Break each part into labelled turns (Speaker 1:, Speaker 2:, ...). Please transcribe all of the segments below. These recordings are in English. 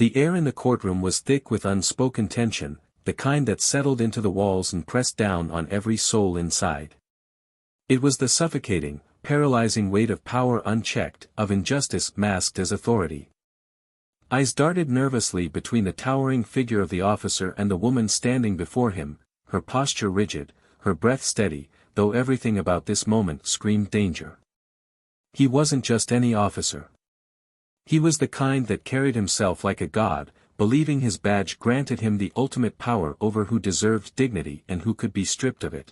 Speaker 1: The air in the courtroom was thick with unspoken tension, the kind that settled into the walls and pressed down on every soul inside. It was the suffocating, paralyzing weight of power unchecked, of injustice masked as authority. Eyes darted nervously between the towering figure of the officer and the woman standing before him, her posture rigid, her breath steady, though everything about this moment screamed danger. He wasn't just any officer. He was the kind that carried himself like a god, believing his badge granted him the ultimate power over who deserved dignity and who could be stripped of it.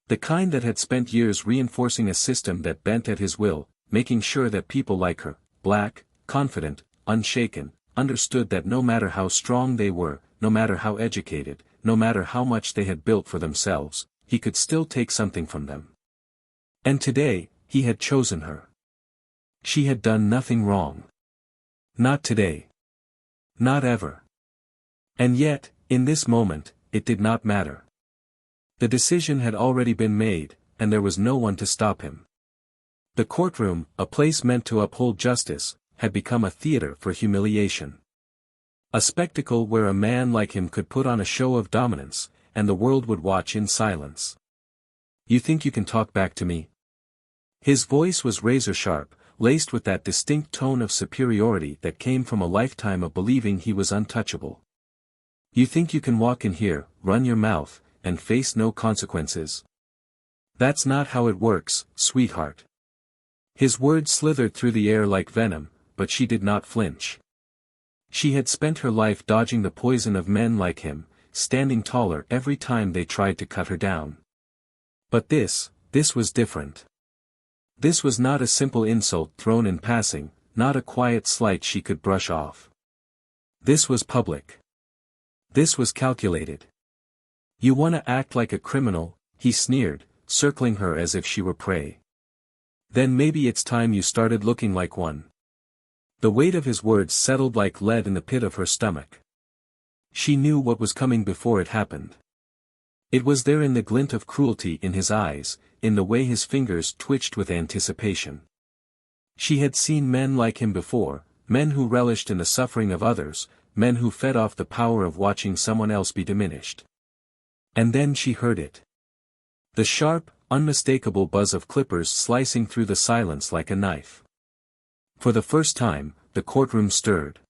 Speaker 1: The kind that had spent years reinforcing a system that bent at his will, making sure that people like her, black, confident, unshaken, understood that no matter how strong they were, no matter how educated, no matter how much they had built for themselves, he could still take something from them. And today, he had chosen her. She had done nothing wrong. Not today. Not ever. And yet, in this moment, it did not matter. The decision had already been made, and there was no one to stop him. The courtroom, a place meant to uphold justice, had become a theater for humiliation. A spectacle where a man like him could put on a show of dominance, and the world would watch in silence. "You think you can talk back to me?" His voice was razor-sharp, laced with that distinct tone of superiority that came from a lifetime of believing he was untouchable. "You think you can walk in here, run your mouth, and face no consequences? That's not how it works, sweetheart." His words slithered through the air like venom, but she did not flinch. She had spent her life dodging the poison of men like him, standing taller every time they tried to cut her down. But this was different. This was not a simple insult thrown in passing, not a quiet slight she could brush off. This was public. This was calculated. "You want to act like a criminal," he sneered, circling her as if she were prey. "Then maybe it's time you started looking like one." The weight of his words settled like lead in the pit of her stomach. She knew what was coming before it happened. It was there in the glint of cruelty in his eyes, in the way his fingers twitched with anticipation. She had seen men like him before, men who relished in the suffering of others, men who fed off the power of watching someone else be diminished. And then she heard it. The sharp, unmistakable buzz of clippers slicing through the silence like a knife. For the first time, the courtroom stirred.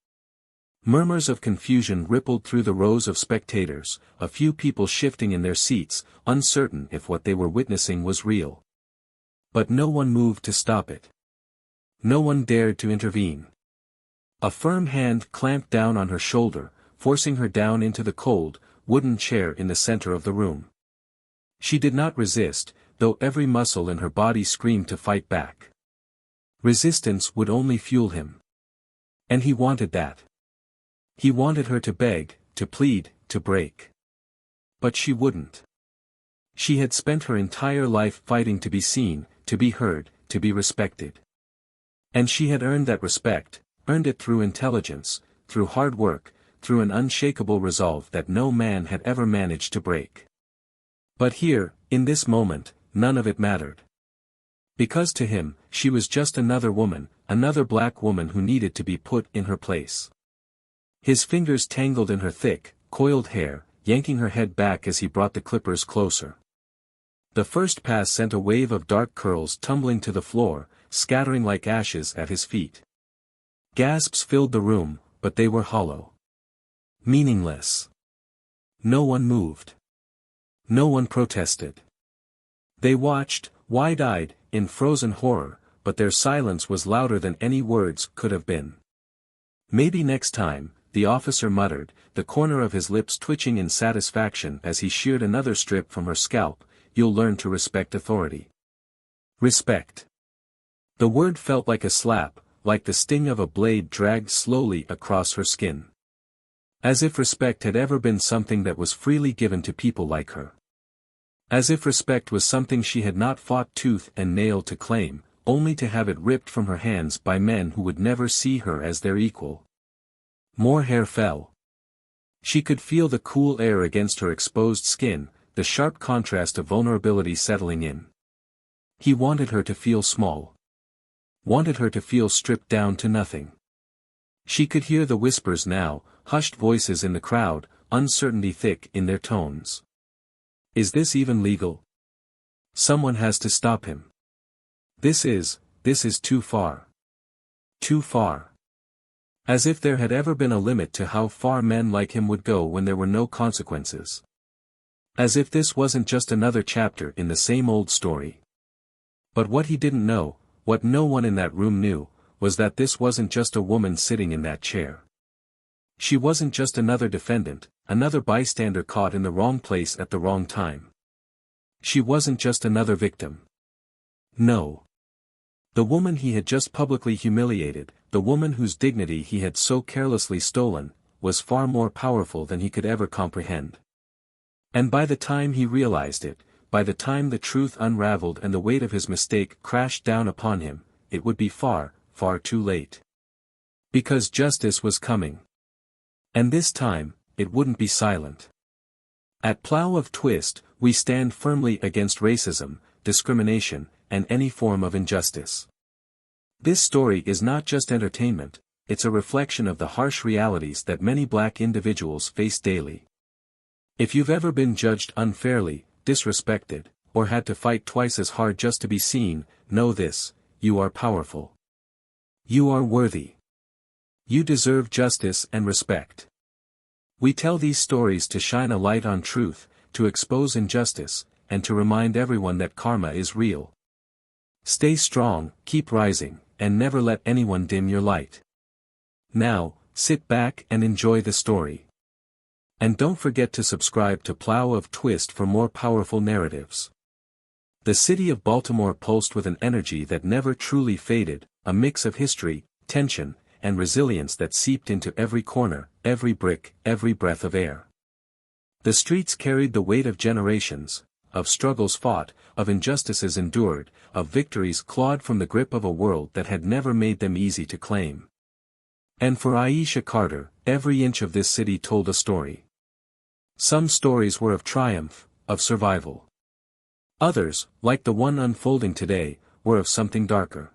Speaker 1: Murmurs of confusion rippled through the rows of spectators, a few people shifting in their seats, uncertain if what they were witnessing was real. But no one moved to stop it. No one dared to intervene. A firm hand clamped down on her shoulder, forcing her down into the cold, wooden chair in the center of the room. She did not resist, though every muscle in her body screamed to fight back. Resistance would only fuel him. And he wanted that. He wanted her to beg, to plead, to break. But she wouldn't. She had spent her entire life fighting to be seen, to be heard, to be respected. And she had earned that respect, earned it through intelligence, through hard work, through an unshakable resolve that no man had ever managed to break. But here, in this moment, none of it mattered. Because to him, she was just another woman, another black woman who needed to be put in her place. His fingers tangled in her thick, coiled hair, yanking her head back as he brought the clippers closer. The first pass sent a wave of dark curls tumbling to the floor, scattering like ashes at his feet. Gasps filled the room, but they were hollow. Meaningless. No one moved. No one protested. They watched, wide-eyed, in frozen horror, but their silence was louder than any words could have been. "Maybe next time," the officer muttered, the corner of his lips twitching in satisfaction as he sheared another strip from her scalp, "you'll learn to respect authority." Respect. The word felt like a slap, like the sting of a blade dragged slowly across her skin. As if respect had ever been something that was freely given to people like her. As if respect was something she had not fought tooth and nail to claim, only to have it ripped from her hands by men who would never see her as their equal. More hair fell. She could feel the cool air against her exposed skin, the sharp contrast of vulnerability settling in. He wanted her to feel small. Wanted her to feel stripped down to nothing. She could hear the whispers now, hushed voices in the crowd, uncertainty thick in their tones. Is this even legal? Someone has to stop him. This is too far. Too far. As if there had ever been a limit to how far men like him would go when there were no consequences. As if this wasn't just another chapter in the same old story. But what he didn't know, what no one in that room knew, was that this wasn't just a woman sitting in that chair. She wasn't just another defendant, another bystander caught in the wrong place at the wrong time. She wasn't just another victim. No. The woman he had just publicly humiliated, the woman whose dignity he had so carelessly stolen, was far more powerful than he could ever comprehend. And by the time he realized it, by the time the truth unraveled and the weight of his mistake crashed down upon him, it would be far, far too late. Because justice was coming. And this time, it wouldn't be silent. At Plough of Twist, we stand firmly against racism, discrimination, and any form of injustice. This story is not just entertainment, it's a reflection of the harsh realities that many black individuals face daily. If you've ever been judged unfairly, disrespected, or had to fight twice as hard just to be seen, know this: you are powerful. You are worthy. You deserve justice and respect. We tell these stories to shine a light on truth, to expose injustice, and to remind everyone that karma is real. Stay strong, keep rising, and never let anyone dim your light. Now, sit back and enjoy the story. And don't forget to subscribe to Plough of Twist for more powerful narratives. The city of Baltimore pulsed with an energy that never truly faded, a mix of history, tension, and resilience that seeped into every corner, every brick, every breath of air. The streets carried the weight of generations, of struggles fought, of injustices endured, of victories clawed from the grip of a world that had never made them easy to claim. And for Aisha Carter, every inch of this city told a story. Some stories were of triumph, of survival. Others, like the one unfolding today, were of something darker.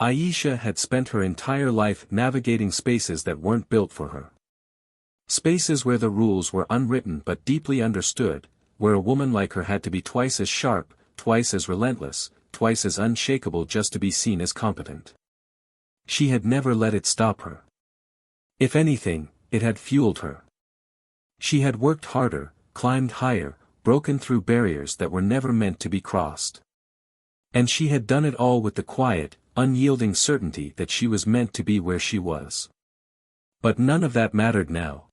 Speaker 1: Aisha had spent her entire life navigating spaces that weren't built for her. Spaces where the rules were unwritten but deeply understood, where a woman like her had to be twice as sharp, twice as relentless, twice as unshakable just to be seen as competent. She had never let it stop her. If anything, it had fueled her. She had worked harder, climbed higher, broken through barriers that were never meant to be crossed. And she had done it all with the quiet, unyielding certainty that she was meant to be where she was. But none of that mattered now.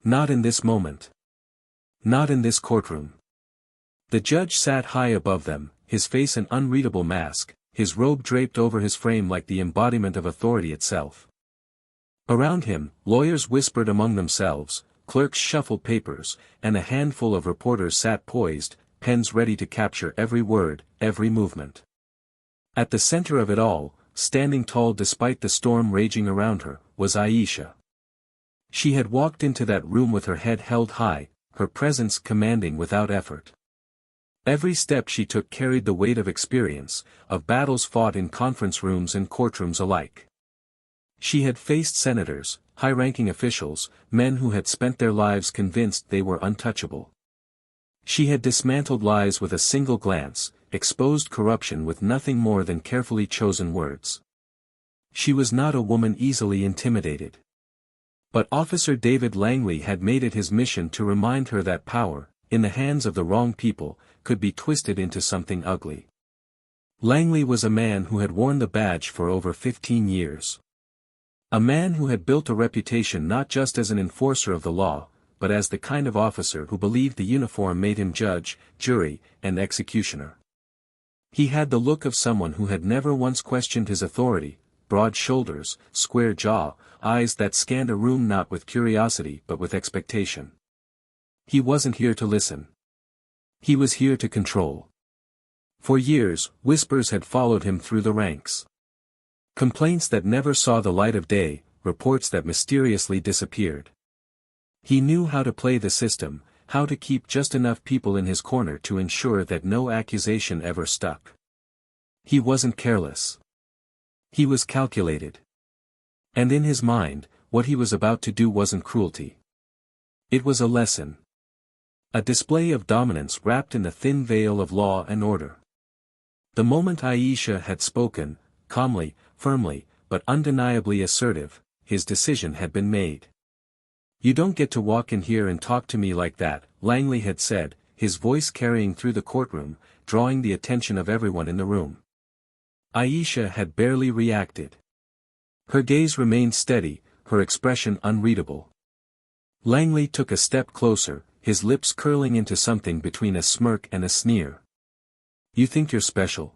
Speaker 1: Not in this moment. Not in this courtroom. The judge sat high above them, his face an unreadable mask, his robe draped over his frame like the embodiment of authority itself. Around him, lawyers whispered among themselves, clerks shuffled papers, and a handful of reporters sat poised, pens ready to capture every word, every movement. At the center of it all, standing tall despite the storm raging around her, was Aisha. She had walked into that room with her head held high, her presence commanding without effort. Every step she took carried the weight of experience, of battles fought in conference rooms and courtrooms alike. She had faced senators, high-ranking officials, men who had spent their lives convinced they were untouchable. She had dismantled lies with a single glance, exposed corruption with nothing more than carefully chosen words. She was not a woman easily intimidated. But Officer David Langley had made it his mission to remind her that power, in the hands of the wrong people, could be twisted into something ugly. Langley was a man who had worn the badge for over 15 years. A man who had built a reputation not just as an enforcer of the law, but as the kind of officer who believed the uniform made him judge, jury, and executioner. He had the look of someone who had never once questioned his authority, broad shoulders, square jaw, eyes that scanned a room not with curiosity but with expectation. He wasn't here to listen. He was here to control. For years, whispers had followed him through the ranks. Complaints that never saw the light of day, reports that mysteriously disappeared. He knew how to play the system, how to keep just enough people in his corner to ensure that no accusation ever stuck. He wasn't careless. He was calculated. And in his mind, what he was about to do wasn't cruelty. It was a lesson. A display of dominance wrapped in the thin veil of law and order. The moment Aisha had spoken, calmly, firmly, but undeniably assertive, his decision had been made. "You don't get to walk in here and talk to me like that," Langley had said, his voice carrying through the courtroom, drawing the attention of everyone in the room. Aisha had barely reacted. Her gaze remained steady, her expression unreadable. Langley took a step closer, his lips curling into something between a smirk and a sneer. "You think you're special?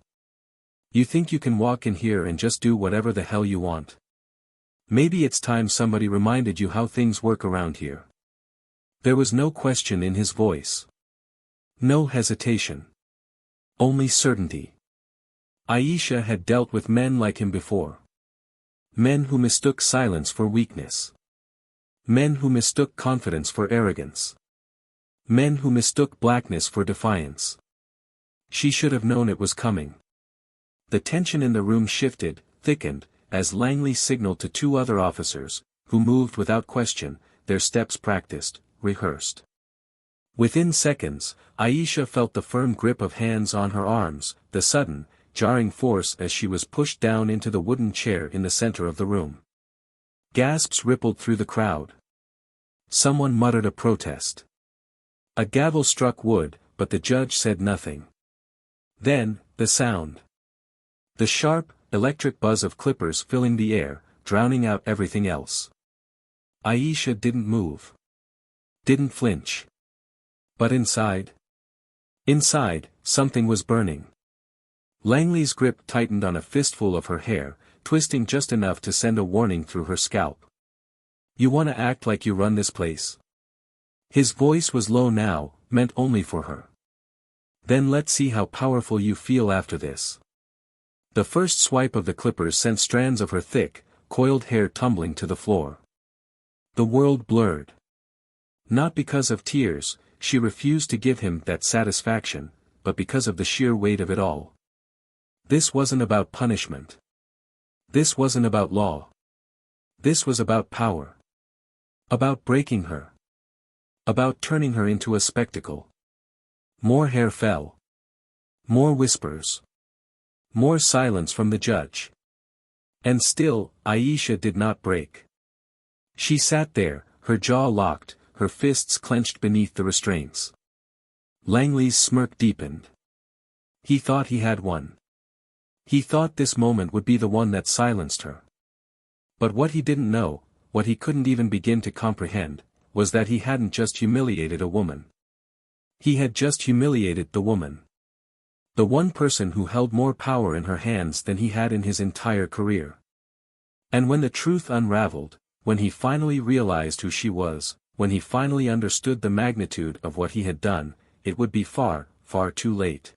Speaker 1: You think you can walk in here and just do whatever the hell you want? Maybe it's time somebody reminded you how things work around here." There was no question in his voice. No hesitation. Only certainty. Aisha had dealt with men like him before. Men who mistook silence for weakness. Men who mistook confidence for arrogance. Men who mistook blackness for defiance. She should have known it was coming. The tension in the room shifted, thickened, as Langley signaled to two other officers, who moved without question, their steps practiced, rehearsed. Within seconds, Aisha felt the firm grip of hands on her arms, the sudden, jarring force as she was pushed down into the wooden chair in the center of the room. Gasps rippled through the crowd. Someone muttered a protest. A gavel struck wood, but the judge said nothing. Then, the sound. The sharp, electric buzz of clippers filling the air, drowning out everything else. Aisha didn't move. Didn't flinch. But inside? Inside, something was burning. Langley's grip tightened on a fistful of her hair, twisting just enough to send a warning through her scalp. "You want to act like you run this place?" His voice was low now, meant only for her. "Then let's see how powerful you feel after this." The first swipe of the clippers sent strands of her thick, coiled hair tumbling to the floor. The world blurred. Not because of tears, she refused to give him that satisfaction, but because of the sheer weight of it all. This wasn't about punishment. This wasn't about law. This was about power. About breaking her. About turning her into a spectacle. More hair fell. More whispers. More silence from the judge. And still, Aisha did not break. She sat there, her jaw locked, her fists clenched beneath the restraints. Langley's smirk deepened. He thought he had won. He thought this moment would be the one that silenced her. But what he didn't know, what he couldn't even begin to comprehend, was that he hadn't just humiliated a woman. He had just humiliated the woman. The one person who held more power in her hands than he had in his entire career. And when the truth unraveled, when he finally realized who she was, when he finally understood the magnitude of what he had done, it would be far, far too late.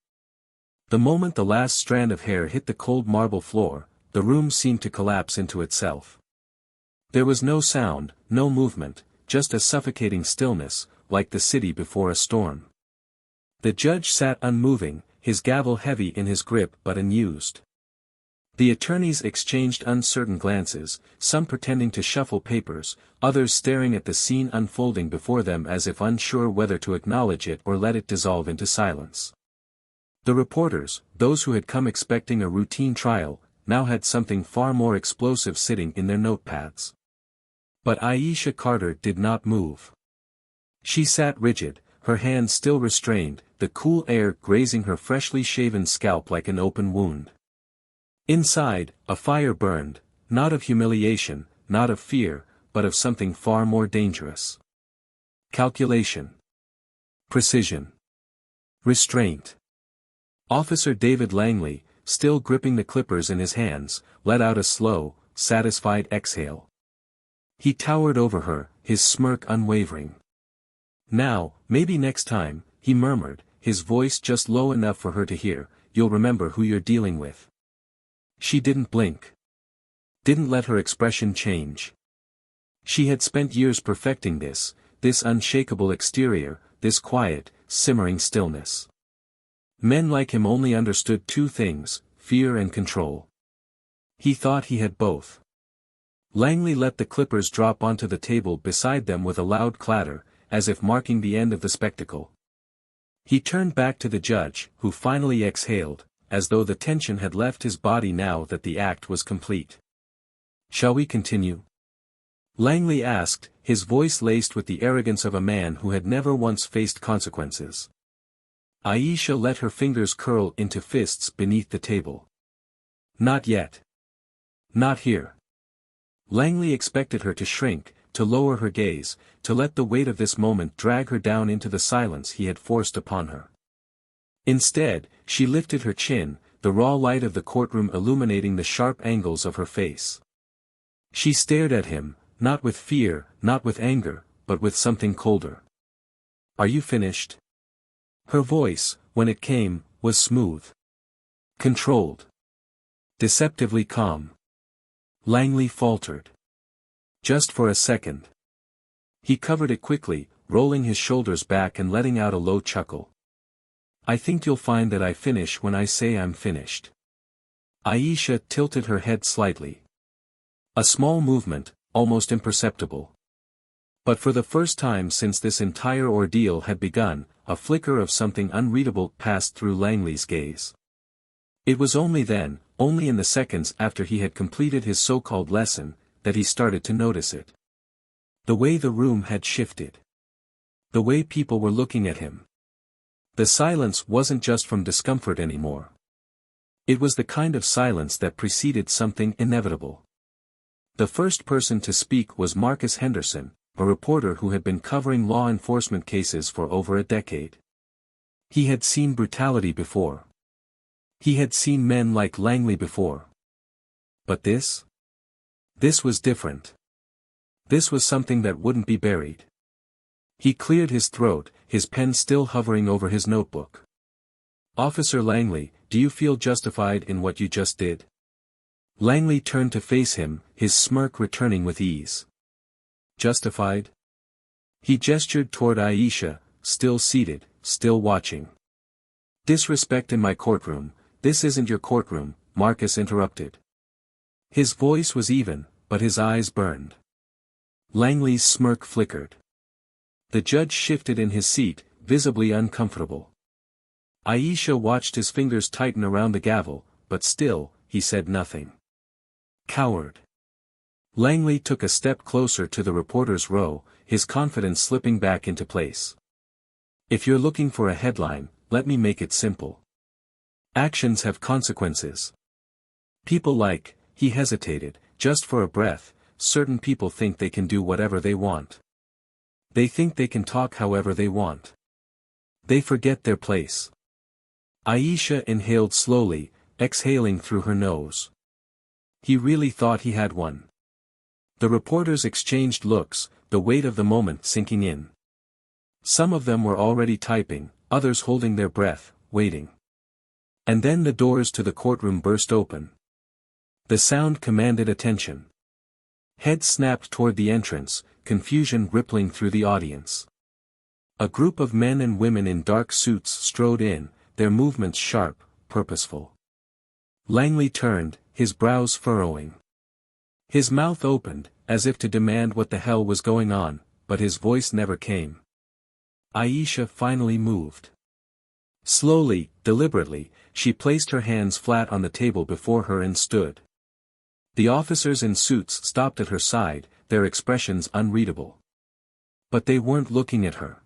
Speaker 1: The moment the last strand of hair hit the cold marble floor, the room seemed to collapse into itself. There was no sound, no movement, just a suffocating stillness, like the city before a storm. The judge sat unmoving, his gavel heavy in his grip but unused. The attorneys exchanged uncertain glances, some pretending to shuffle papers, others staring at the scene unfolding before them as if unsure whether to acknowledge it or let it dissolve into silence. The reporters, those who had come expecting a routine trial, now had something far more explosive sitting in their notepads. But Aisha Carter did not move. She sat rigid, her hands still restrained, the cool air grazing her freshly shaven scalp like an open wound. Inside, a fire burned, not of humiliation, not of fear, but of something far more dangerous. Calculation. Precision. Restraint. Officer David Langley, still gripping the clippers in his hands, let out a slow, satisfied exhale. He towered over her, his smirk unwavering. "Now, maybe next time," he murmured, his voice just low enough for her to hear, "you'll remember who you're dealing with." She didn't blink. Didn't let her expression change. She had spent years perfecting this unshakable exterior, this quiet, simmering stillness. Men like him only understood two things, fear and control. He thought he had both. Langley let the clippers drop onto the table beside them with a loud clatter, as if marking the end of the spectacle. He turned back to the judge, who finally exhaled, as though the tension had left his body now that the act was complete. "Shall we continue?" Langley asked, his voice laced with the arrogance of a man who had never once faced consequences. Aisha let her fingers curl into fists beneath the table. "Not yet. Not here." Langley expected her to shrink, to lower her gaze, to let the weight of this moment drag her down into the silence he had forced upon her. Instead, she lifted her chin, the raw light of the courtroom illuminating the sharp angles of her face. She stared at him, not with fear, not with anger, but with something colder. "Are you finished?" Her voice, when it came, was smooth. Controlled. Deceptively calm. Langley faltered. "Just for a second." He covered it quickly, rolling his shoulders back and letting out a low chuckle. "I think you'll find that I finish when I say I'm finished." Aisha tilted her head slightly. A small movement, almost imperceptible. But for the first time since this entire ordeal had begun, a flicker of something unreadable passed through Langley's gaze. It was only then, only in the seconds after he had completed his so-called lesson, that he started to notice it. The way the room had shifted. The way people were looking at him. The silence wasn't just from discomfort anymore. It was the kind of silence that preceded something inevitable. The first person to speak was Marcus Henderson, a reporter who had been covering law enforcement cases for over a decade. He had seen brutality before. He had seen men like Langley before. But this? This was different. This was something that wouldn't be buried. He cleared his throat, his pen still hovering over his notebook. "Officer Langley, do you feel justified in what you just did?" Langley turned to face him, his smirk returning with ease. "Justified?" He gestured toward Aisha, still seated, still watching. "Disrespect in my courtroom, this isn't your courtroom," Marcus interrupted. His voice was even, but his eyes burned. Langley's smirk flickered. The judge shifted in his seat, visibly uncomfortable. Aisha watched his fingers tighten around the gavel, but still, he said nothing. "Coward." Langley took a step closer to the reporter's row, his confidence slipping back into place. "If you're looking for a headline, let me make it simple. Actions have consequences. People like," he hesitated, just for a breath, "certain people think they can do whatever they want. They think they can talk however they want. They forget their place." Aisha inhaled slowly, exhaling through her nose. He really thought he had one. The reporters exchanged looks, the weight of the moment sinking in. Some of them were already typing, others holding their breath, waiting. And then the doors to the courtroom burst open. The sound commanded attention. Heads snapped toward the entrance, confusion rippling through the audience. A group of men and women in dark suits strode in, their movements sharp, purposeful. Langley turned, his brows furrowing. His mouth opened, as if to demand what the hell was going on, but his voice never came. Aisha finally moved. Slowly, deliberately, she placed her hands flat on the table before her and stood. The officers in suits stopped at her side, their expressions unreadable. But they weren't looking at her.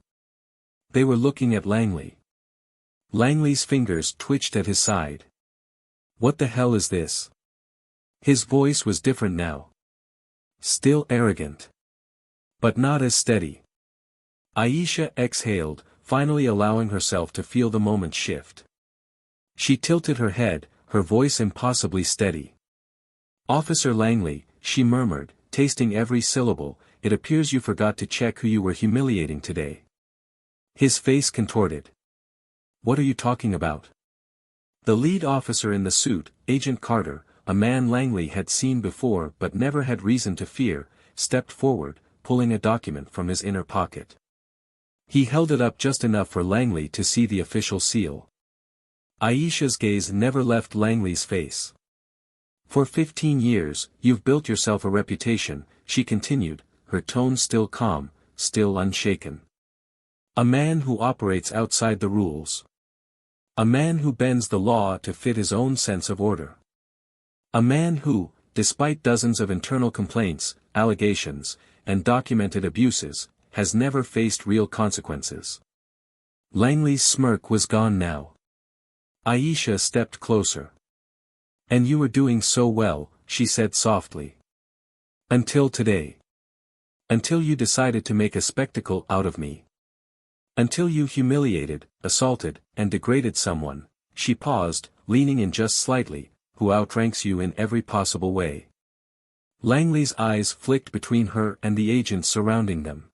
Speaker 1: They were looking at Langley. Langley's fingers twitched at his side. "What the hell is this?" His voice was different now. Still arrogant. But not as steady. Aisha exhaled, finally allowing herself to feel the moment shift. She tilted her head, her voice impossibly steady. "Officer Langley," she murmured, tasting every syllable, "it appears you forgot to check who you were humiliating today." His face contorted. "What are you talking about?" The lead officer in the suit, Agent Carter, a man Langley had seen before but never had reason to fear, stepped forward, pulling a document from his inner pocket. He held it up just enough for Langley to see the official seal. Aisha's gaze never left Langley's face. For 15 years, you've built yourself a reputation, she continued, her tone still calm, still unshaken. A man who operates outside the rules. A man who bends the law to fit his own sense of order. A man who, despite dozens of internal complaints, allegations, and documented abuses, has never faced real consequences. Langley's smirk was gone now. Aisha stepped closer. And you were doing so well, she said softly. Until today. Until you decided to make a spectacle out of me. Until you humiliated, assaulted, and degraded someone, she paused, leaning in just slightly, who outranks you in every possible way. Langley's eyes flicked between her and the agents surrounding them.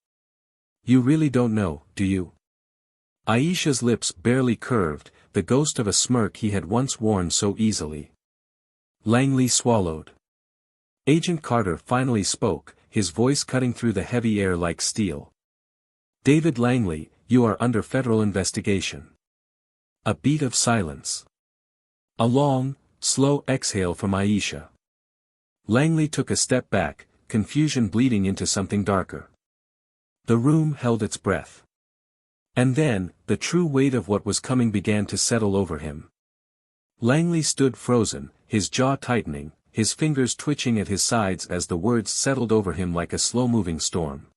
Speaker 1: You really don't know, do you? Aisha's lips barely curved, the ghost of a smirk he had once worn so easily. Langley swallowed. Agent Carter finally spoke, his voice cutting through the heavy air like steel. David Langley, you are under federal investigation. A beat of silence. A long, slow exhale from Aisha. Langley took a step back, confusion bleeding into something darker. The room held its breath. And then, the true weight of what was coming began to settle over him. Langley stood frozen, his jaw tightening, his fingers twitching at his sides as the words settled over him like a slow-moving storm.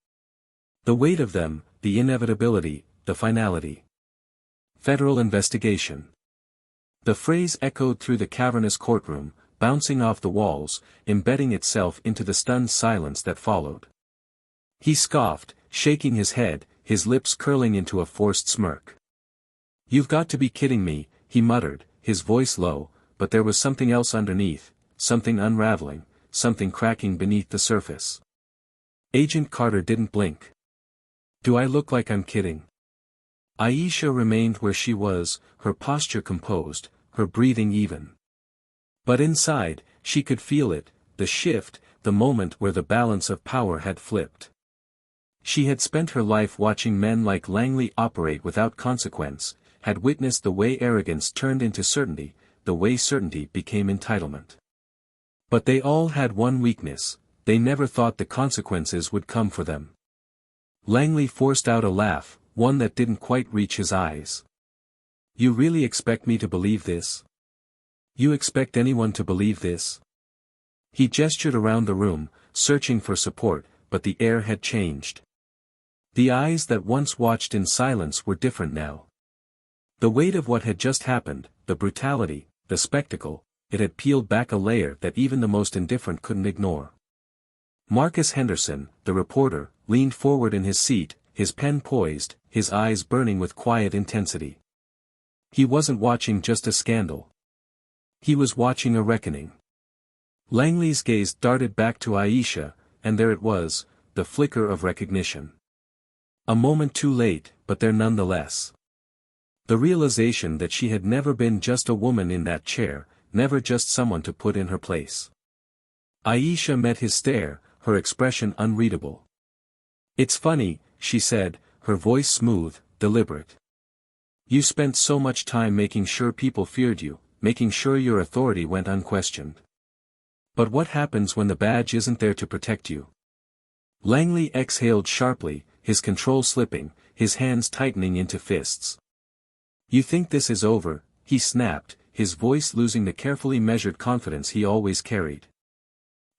Speaker 1: The weight of them, the inevitability, the finality. Federal investigation. The phrase echoed through the cavernous courtroom, bouncing off the walls, embedding itself into the stunned silence that followed. He scoffed, shaking his head, his lips curling into a forced smirk. You've got to be kidding me, he muttered, his voice low, but there was something else underneath, something unraveling, something cracking beneath the surface. Agent Carter didn't blink. Do I look like I'm kidding? Aisha remained where she was, her posture composed, her breathing even. But inside, she could feel it, the shift, the moment where the balance of power had flipped. She had spent her life watching men like Langley operate without consequence, had witnessed the way arrogance turned into certainty, the way certainty became entitlement. But they all had one weakness, they never thought the consequences would come for them. Langley forced out a laugh, one that didn't quite reach his eyes. You really expect me to believe this? You expect anyone to believe this? He gestured around the room, searching for support, but the air had changed. The eyes that once watched in silence were different now. The weight of what had just happened, the brutality, the spectacle, it had peeled back a layer that even the most indifferent couldn't ignore. Marcus Henderson, the reporter, leaned forward in his seat, his pen poised, his eyes burning with quiet intensity. He wasn't watching just a scandal. He was watching a reckoning. Langley's gaze darted back to Aisha, and there it was, the flicker of recognition. A moment too late, but there nonetheless. The realization that she had never been just a woman in that chair, never just someone to put in her place. Aisha met his stare, her expression unreadable. It's funny, she said, her voice smooth, deliberate. You spent so much time making sure people feared you, making sure your authority went unquestioned. But what happens when the badge isn't there to protect you? Langley exhaled sharply, his control slipping, his hands tightening into fists. You think this is over, he snapped, his voice losing the carefully measured confidence he always carried.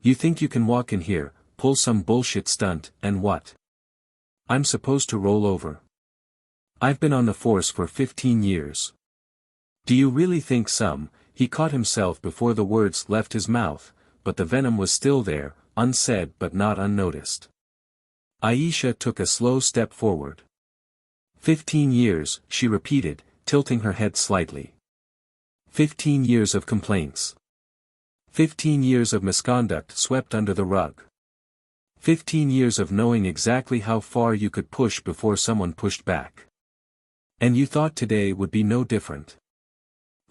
Speaker 1: You think you can walk in here, pull some bullshit stunt, and what? I'm supposed to roll over. I've been on the force for 15 years. Do you really think he caught himself before the words left his mouth, but the venom was still there, unsaid but not unnoticed. Aisha took a slow step forward. 15 years, she repeated, tilting her head slightly. 15 years of complaints. 15 years of misconduct swept under the rug. 15 years of knowing exactly how far you could push before someone pushed back. And you thought today would be no different.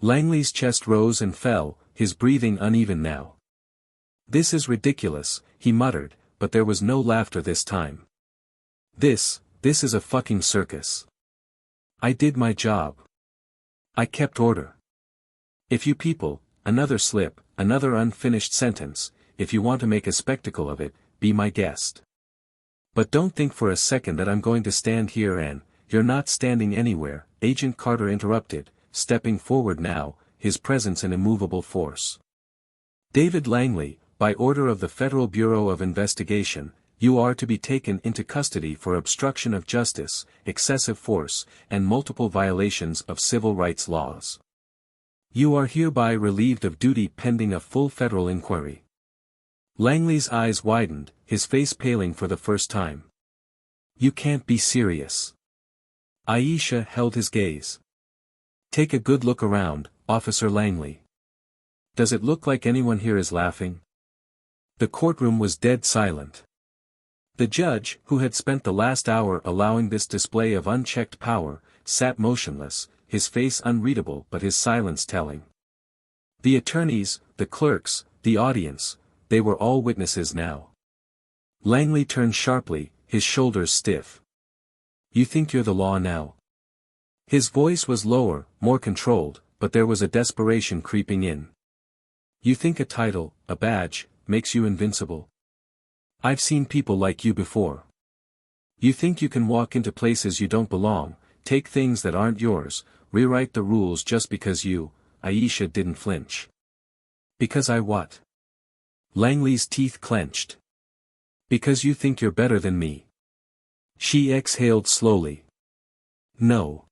Speaker 1: Langley's chest rose and fell, his breathing uneven now. This is ridiculous, he muttered, but there was no laughter this time. This is a fucking circus. I did my job. I kept order. If you people, another slip, another unfinished sentence, if you want to make a spectacle of it, be my guest. But don't think for a second that I'm going to stand here and, you're not standing anywhere, Agent Carter interrupted, stepping forward now, his presence an immovable force. David Langley, by order of the Federal Bureau of Investigation, you are to be taken into custody for obstruction of justice, excessive force, and multiple violations of civil rights laws. You are hereby relieved of duty pending a full federal inquiry. Langley's eyes widened, his face paling for the first time. You can't be serious. Aisha held his gaze. Take a good look around, Officer Langley. Does it look like anyone here is laughing? The courtroom was dead silent. The judge, who had spent the last hour allowing this display of unchecked power, sat motionless, his face unreadable but his silence telling. The attorneys, the clerks, the audience, they were all witnesses now. Langley turned sharply, his shoulders stiff. You think you're the law now? His voice was lower, more controlled, but there was a desperation creeping in. You think a title, a badge, makes you invincible? I've seen people like you before. You think you can walk into places you don't belong, take things that aren't yours, rewrite the rules just because you, Aisha, didn't flinch. Because I what? Langley's teeth clenched. Because you think you're better than me. She exhaled slowly. No.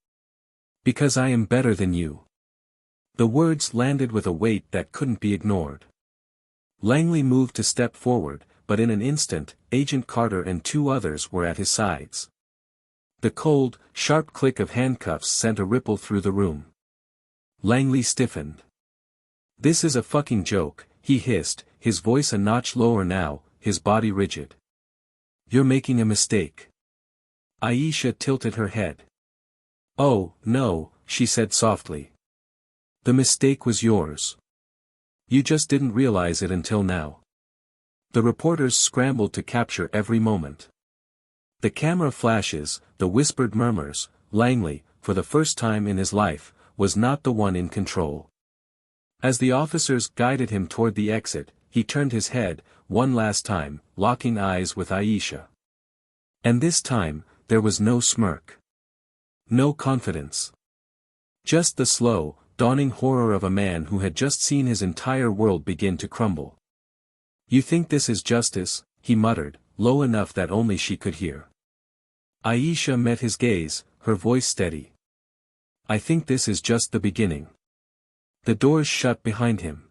Speaker 1: Because I am better than you. The words landed with a weight that couldn't be ignored. Langley moved to step forward, but in an instant, Agent Carter and two others were at his sides. The cold, sharp click of handcuffs sent a ripple through the room. Langley stiffened. This is a fucking joke, he hissed, his voice a notch lower now, his body rigid. You're making a mistake. Aisha tilted her head. Oh, no, she said softly. The mistake was yours. You just didn't realize it until now. The reporters scrambled to capture every moment. The camera flashes, the whispered murmurs, Langley, for the first time in his life, was not the one in control. As the officers guided him toward the exit, he turned his head, one last time, locking eyes with Aisha. And this time, there was no smirk. No confidence. Just the slow, dawning horror of a man who had just seen his entire world begin to crumble. You think this is justice, he muttered, low enough that only she could hear. Aisha met his gaze, her voice steady. I think this is just the beginning. The doors shut behind him.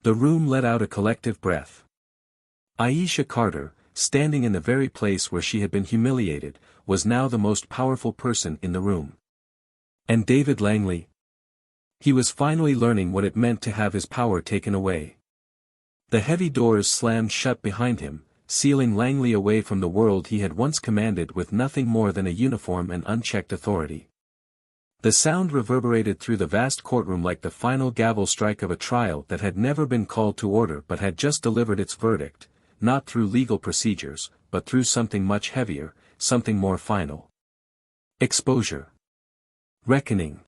Speaker 1: The room let out a collective breath. Aisha Carter, standing in the very place where she had been humiliated, was now the most powerful person in the room. And David Langley? He was finally learning what it meant to have his power taken away. The heavy doors slammed shut behind him, sealing Langley away from the world he had once commanded with nothing more than a uniform and unchecked authority. The sound reverberated through the vast courtroom like the final gavel strike of a trial that had never been called to order but had just delivered its verdict, not through legal procedures, but through something much heavier, something more final. Exposure. Reckoning.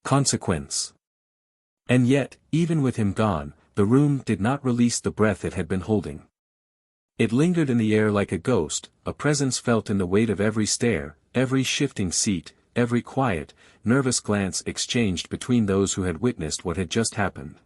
Speaker 1: Consequence. And yet, even with him gone, the room did not release the breath it had been holding. It lingered in the air like a ghost, a presence felt in the weight of every stare, every shifting seat, every quiet, nervous glance exchanged between those who had witnessed what had just happened.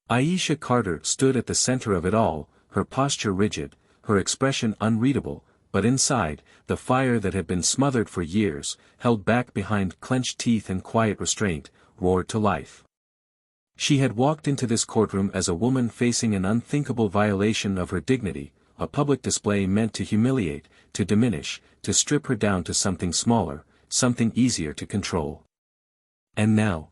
Speaker 1: Aisha Carter stood at the center of it all, her posture rigid, her expression unreadable, but inside, the fire that had been smothered for years, held back behind clenched teeth and quiet restraint, roared to life. She had walked into this courtroom as a woman facing an unthinkable violation of her dignity, a public display meant to humiliate, to diminish, to strip her down to something smaller, something easier to control. And now?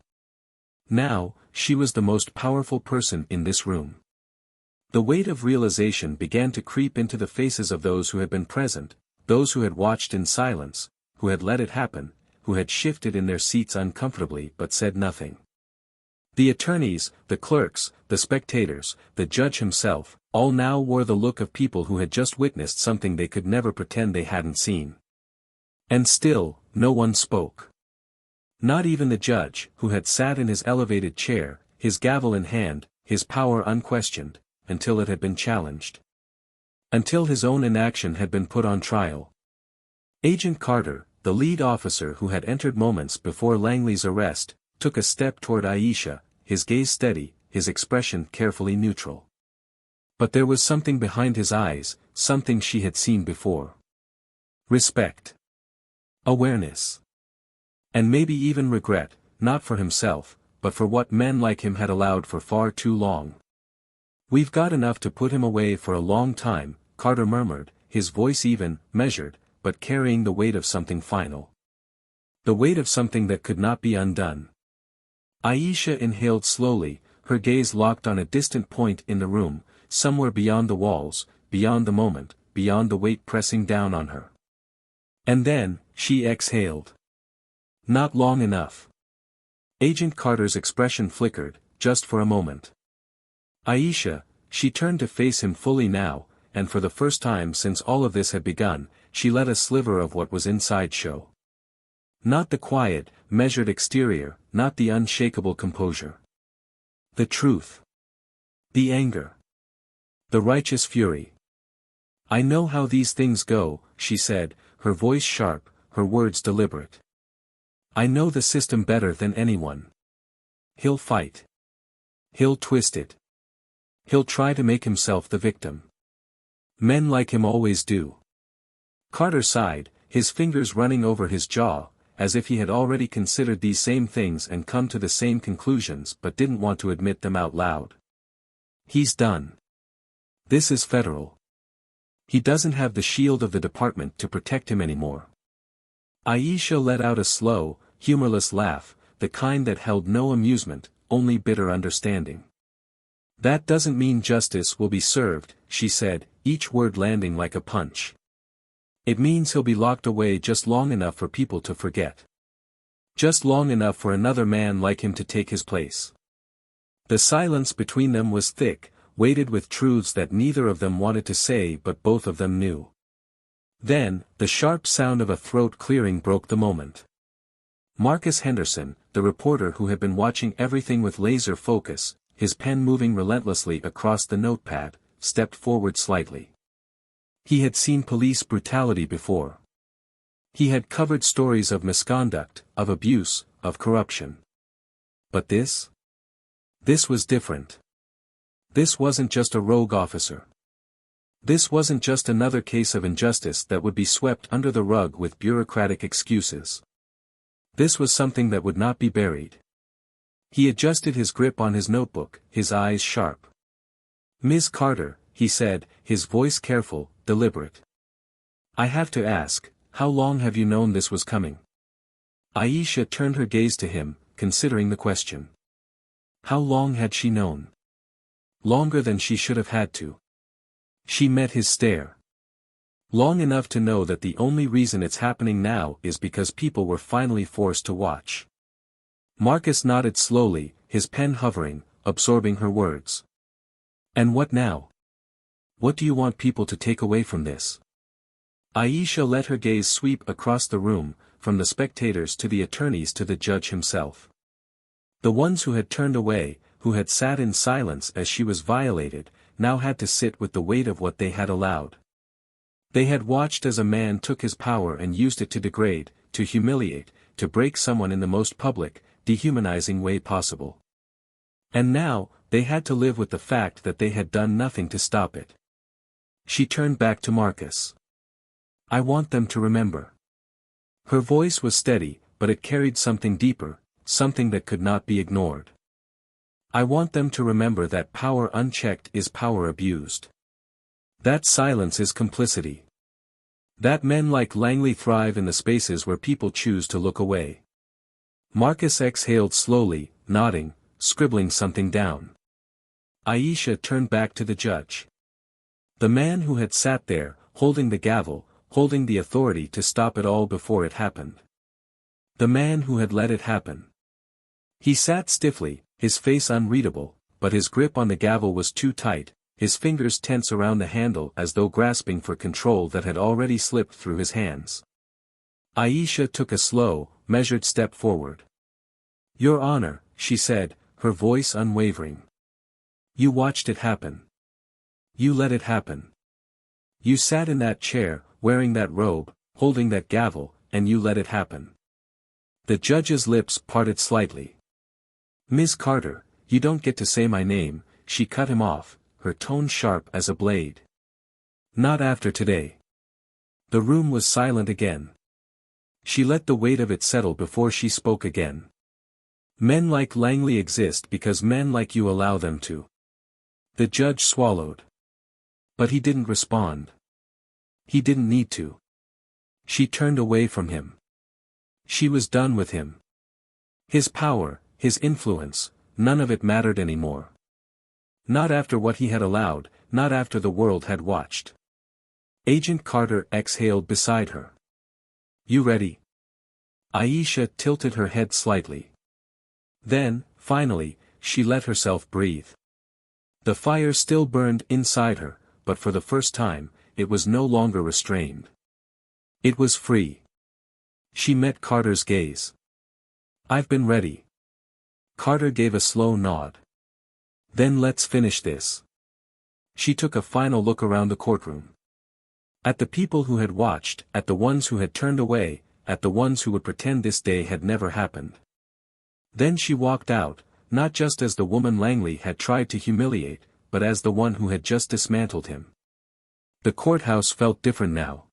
Speaker 1: Now, she was the most powerful person in this room. The weight of realization began to creep into the faces of those who had been present, those who had watched in silence, who had let it happen, who had shifted in their seats uncomfortably but said nothing. The attorneys, the clerks, the spectators, the judge himself, all now wore the look of people who had just witnessed something they could never pretend they hadn't seen. And still, no one spoke. Not even the judge, who had sat in his elevated chair, his gavel in hand, his power unquestioned, until it had been challenged. Until his own inaction had been put on trial. Agent Carter, the lead officer who had entered moments before Langley's arrest, took a step toward Aisha, his gaze steady, his expression carefully neutral. But there was something behind his eyes, something she had seen before. Respect. Awareness. And maybe even regret, not for himself, but for what men like him had allowed for far too long. "We've got enough to put him away for a long time," Carter murmured, his voice even, measured, but carrying the weight of something final. The weight of something that could not be undone. Aisha inhaled slowly, her gaze locked on a distant point in the room, somewhere beyond the walls, beyond the moment, beyond the weight pressing down on her. And then, she exhaled. Not long enough. Agent Carter's expression flickered, just for a moment. Aisha, she turned to face him fully now, and for the first time since all of this had begun, she let a sliver of what was inside show. Not the quiet, measured exterior, not the unshakable composure. The truth. The anger. The righteous fury. "I know how these things go," she said, her voice sharp, her words deliberate. "I know the system better than anyone. He'll fight. He'll twist it. He'll try to make himself the victim. Men like him always do." Carter sighed, his fingers running over his jaw, as if he had already considered these same things and come to the same conclusions but didn't want to admit them out loud. He's done. This is federal. He doesn't have the shield of the department to protect him anymore. Aisha let out a slow, humorless laugh, the kind that held no amusement, only bitter understanding. "That doesn't mean justice will be served," she said, each word landing like a punch. "It means he'll be locked away just long enough for people to forget. Just long enough for another man like him to take his place." The silence between them was thick, weighted with truths that neither of them wanted to say but both of them knew. Then, the sharp sound of a throat clearing broke the moment. Marcus Henderson, the reporter who had been watching everything with laser focus, his pen moving relentlessly across the notepad, stepped forward slightly. He had seen police brutality before. He had covered stories of misconduct, of abuse, of corruption. But this? This was different. This wasn't just a rogue officer. This wasn't just another case of injustice that would be swept under the rug with bureaucratic excuses. This was something that would not be buried. He adjusted his grip on his notebook, his eyes sharp. "Ms. Carter," he said, his voice careful, deliberate. "I have to ask, how long have you known this was coming?" Aisha turned her gaze to him, considering the question. How long had she known? Longer than she should have had to. She met his stare. Long enough to know that the only reason it's happening now is because people were finally forced to watch. Marcus nodded slowly, his pen hovering, absorbing her words. "And what now? What do you want people to take away from this?" Aisha let her gaze sweep across the room, from the spectators to the attorneys to the judge himself. The ones who had turned away, who had sat in silence as she was violated, now had to sit with the weight of what they had allowed. They had watched as a man took his power and used it to degrade, to humiliate, to break someone in the most public, dehumanizing way possible. And now, they had to live with the fact that they had done nothing to stop it. She turned back to Marcus. "I want them to remember." Her voice was steady, but it carried something deeper, something that could not be ignored. "I want them to remember that power unchecked is power abused. That silence is complicity. That men like Langley thrive in the spaces where people choose to look away." Marcus exhaled slowly, nodding, scribbling something down. Aisha turned back to the judge. The man who had sat there, holding the gavel, holding the authority to stop it all before it happened. The man who had let it happen. He sat stiffly, his face unreadable, but his grip on the gavel was too tight, his fingers tense around the handle as though grasping for control that had already slipped through his hands. Aisha took a slow, measured step forward. "Your Honor," she said, her voice unwavering. You watched it happen. You let it happen. You sat in that chair, wearing that robe, holding that gavel, and you let it happen. The judge's lips parted slightly. Ms. Carter, you don't get to say my name, she cut him off, her tone sharp as a blade. Not after today. The room was silent again. She let the weight of it settle before she spoke again. Men like Langley exist because men like you allow them to. The judge swallowed. But he didn't respond. He didn't need to. She turned away from him. She was done with him. His power, his influence, none of it mattered anymore. Not after what he had allowed, not after the world had watched. Agent Carter exhaled beside her. You ready? Aisha tilted her head slightly. Then, finally, she let herself breathe. The fire still burned inside her, but for the first time, it was no longer restrained. It was free. She met Carter's gaze. I've been ready. Carter gave a slow nod. Then let's finish this. She took a final look around the courtroom. At the people who had watched, at the ones who had turned away, at the ones who would pretend this day had never happened. Then she walked out, not just as the woman Langley had tried to humiliate, but as the one who had just dismantled him. The courthouse felt different now.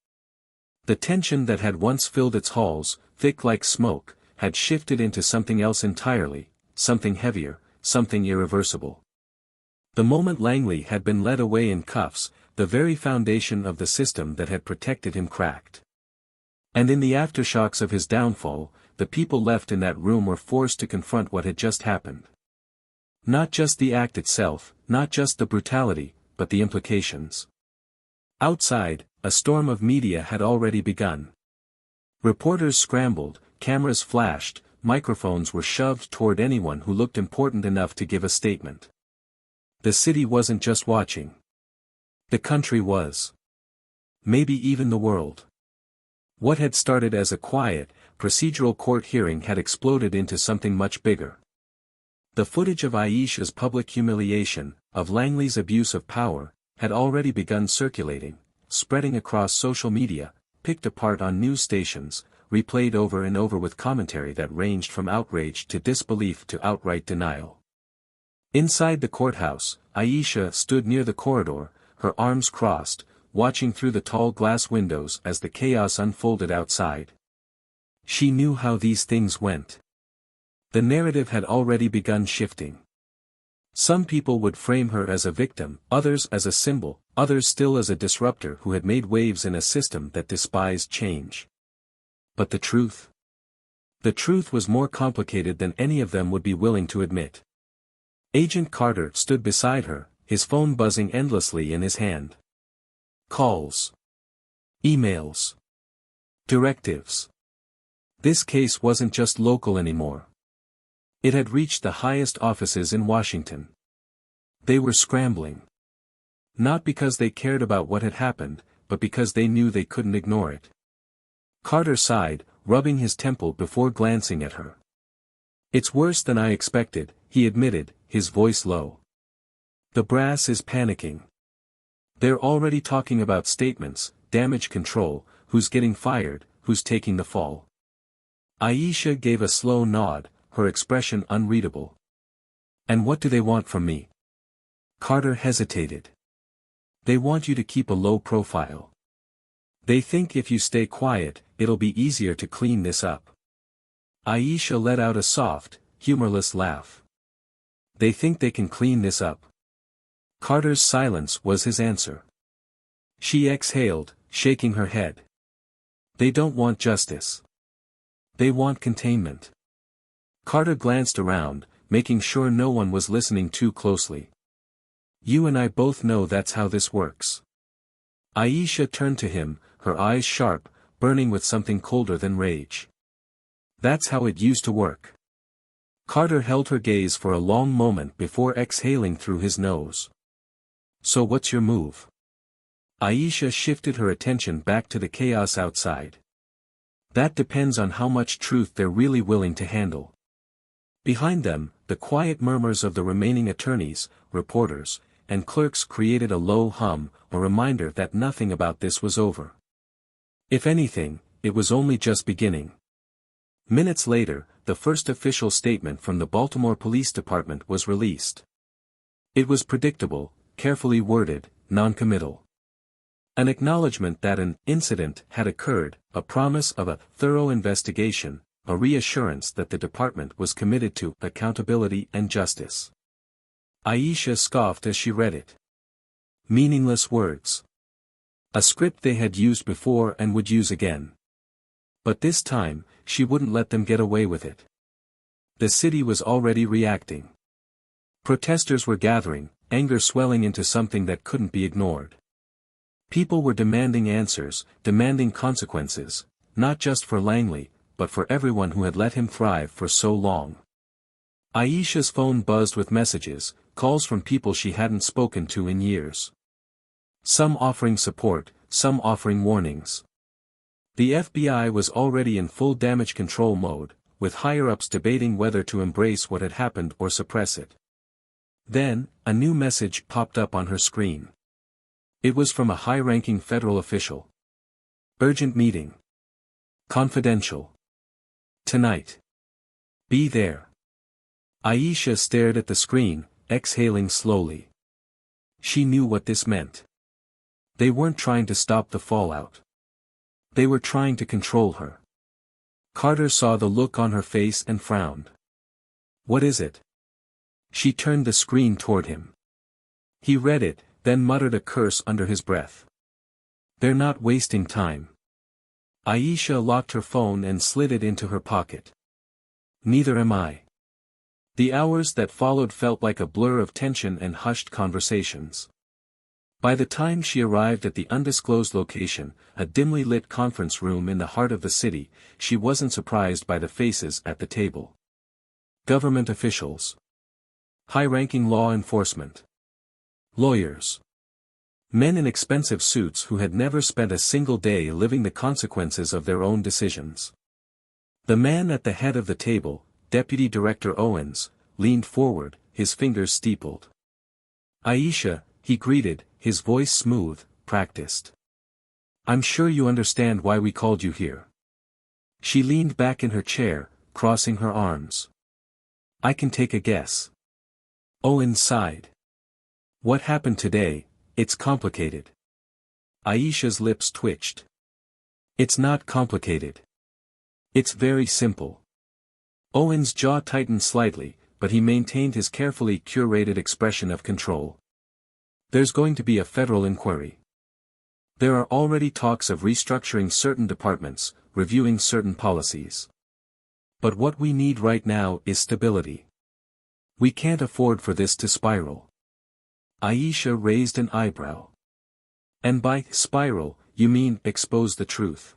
Speaker 1: The tension that had once filled its halls, thick like smoke, had shifted into something else entirely, something heavier, something irreversible. The moment Langley had been led away in cuffs, the very foundation of the system that had protected him cracked. And in the aftershocks of his downfall, the people left in that room were forced to confront what had just happened. Not just the act itself, not just the brutality, but the implications. Outside, a storm of media had already begun. Reporters scrambled, cameras flashed, microphones were shoved toward anyone who looked important enough to give a statement. The city wasn't just watching. The country was. Maybe even the world. What had started as a quiet, procedural court hearing had exploded into something much bigger. The footage of Aisha's public humiliation, of Langley's abuse of power, had already begun circulating, spreading across social media, picked apart on news stations, replayed over and over with commentary that ranged from outrage to disbelief to outright denial. Inside the courthouse, Aisha stood near the corridor, her arms crossed, watching through the tall glass windows as the chaos unfolded outside. She knew how these things went. The narrative had already begun shifting. Some people would frame her as a victim, others as a symbol, others still as a disruptor who had made waves in a system that despised change. But the truth? The truth was more complicated than any of them would be willing to admit. Agent Carter stood beside her, his phone buzzing endlessly in his hand. Calls. Emails. Directives. This case wasn't just local anymore. It had reached the highest offices in Washington. They were scrambling. Not because they cared about what had happened, but because they knew they couldn't ignore it. Carter sighed, rubbing his temple before glancing at her. It's worse than I expected, he admitted, his voice low. The brass is panicking. They're already talking about statements, damage control, who's getting fired, who's taking the fall. Aisha gave a slow nod, her expression unreadable. And what do they want from me? Carter hesitated. They want you to keep a low profile. They think if you stay quiet, it'll be easier to clean this up. Aisha let out a soft, humorless laugh. They think they can clean this up. Carter's silence was his answer. She exhaled, shaking her head. They don't want justice. They want containment. Carter glanced around, making sure no one was listening too closely. You and I both know that's how this works. Aisha turned to him, her eyes sharp, burning with something colder than rage. That's how it used to work. Carter held her gaze for a long moment before exhaling through his nose. So what's your move? Aisha shifted her attention back to the chaos outside. That depends on how much truth they're really willing to handle. Behind them, the quiet murmurs of the remaining attorneys, reporters, and clerks created a low hum, a reminder that nothing about this was over. If anything, it was only just beginning. Minutes later, the first official statement from the Baltimore Police Department was released. It was predictable, carefully worded, non-committal. An acknowledgement that an incident had occurred, a promise of a thorough investigation, a reassurance that the department was committed to accountability and justice. Aisha scoffed as she read it. Meaningless words. A script they had used before and would use again. But this time, she wouldn't let them get away with it. The city was already reacting. Protesters were gathering, anger swelling into something that couldn't be ignored. People were demanding answers, demanding consequences, not just for Langley, but for everyone who had let him thrive for so long. Aisha's phone buzzed with messages, calls from people she hadn't spoken to in years. Some offering support, some offering warnings. The FBI was already in full damage control mode, with higher-ups debating whether to embrace what had happened or suppress it. Then, a new message popped up on her screen. It was from a high-ranking federal official. Urgent meeting. Confidential. Tonight. Be there. Aisha stared at the screen, exhaling slowly. She knew what this meant. They weren't trying to stop the fallout. They were trying to control her. Carter saw the look on her face and frowned. What is it? She turned the screen toward him. He read it, then muttered a curse under his breath. They're not wasting time. Aisha locked her phone and slid it into her pocket. Neither am I. The hours that followed felt like a blur of tension and hushed conversations. By the time she arrived at the undisclosed location, a dimly lit conference room in the heart of the city, she wasn't surprised by the faces at the table. Government officials. High-ranking law enforcement. Lawyers. Men in expensive suits who had never spent a single day living the consequences of their own decisions. The man at the head of the table, Deputy Director Owens, leaned forward, his fingers steepled. Aisha, he greeted, his voice smooth, practiced. I'm sure you understand why we called you here. She leaned back in her chair, crossing her arms. I can take a guess. Owens sighed. What happened today? It's complicated. Aisha's lips twitched. It's not complicated. It's very simple. Owens' jaw tightened slightly, but he maintained his carefully curated expression of control. There's going to be a federal inquiry. There are already talks of restructuring certain departments, reviewing certain policies. But what we need right now is stability. We can't afford for this to spiral. Aisha raised an eyebrow. And by spiral, you mean expose the truth.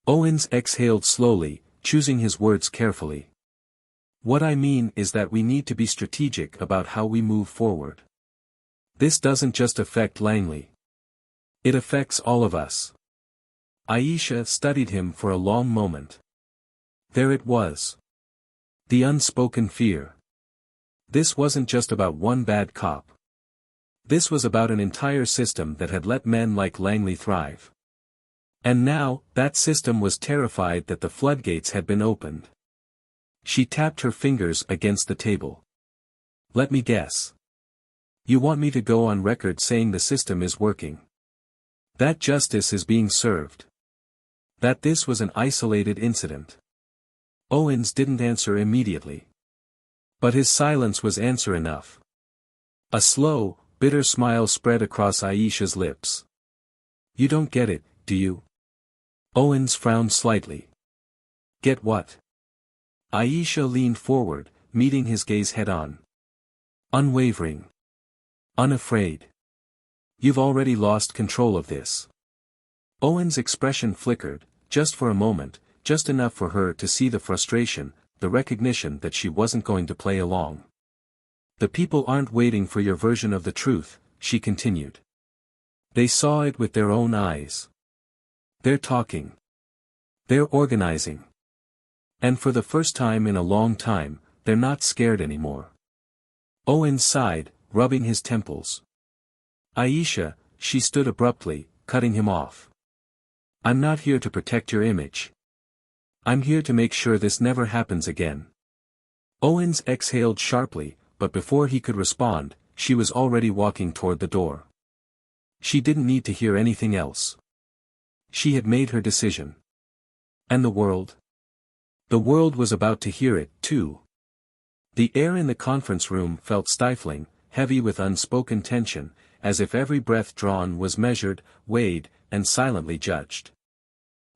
Speaker 1: Owens exhaled slowly, choosing his words carefully. What I mean is that we need to be strategic about how we move forward. This doesn't just affect Langley. It affects all of us. Aisha studied him for a long moment. There it was. The unspoken fear. This wasn't just about one bad cop. This was about an entire system that had let men like Langley thrive. And now, that system was terrified that the floodgates had been opened. She tapped her fingers against the table. Let me guess. You want me to go on record saying the system is working. That justice is being served. That this was an isolated incident. Owens didn't answer immediately. But his silence was answer enough. A slow, bitter smile spread across Aisha's lips. You don't get it, do you? Owens frowned slightly. Get what? Aisha leaned forward, meeting his gaze head-on. Unwavering. Unafraid. You've already lost control of this. Owen's expression flickered, just for a moment, just enough for her to see the frustration, the recognition that she wasn't going to play along. The people aren't waiting for your version of the truth, she continued. They saw it with their own eyes. They're talking. They're organizing. And for the first time in a long time, they're not scared anymore. Owens sighed, rubbing his temples. Aisha, she stood abruptly, cutting him off. I'm not here to protect your image. I'm here to make sure this never happens again. Owens exhaled sharply, but before he could respond, she was already walking toward the door. She didn't need to hear anything else. She had made her decision. And the world? The world was about to hear it, too. The air in the conference room felt stifling, heavy with unspoken tension, as if every breath drawn was measured, weighed, and silently judged.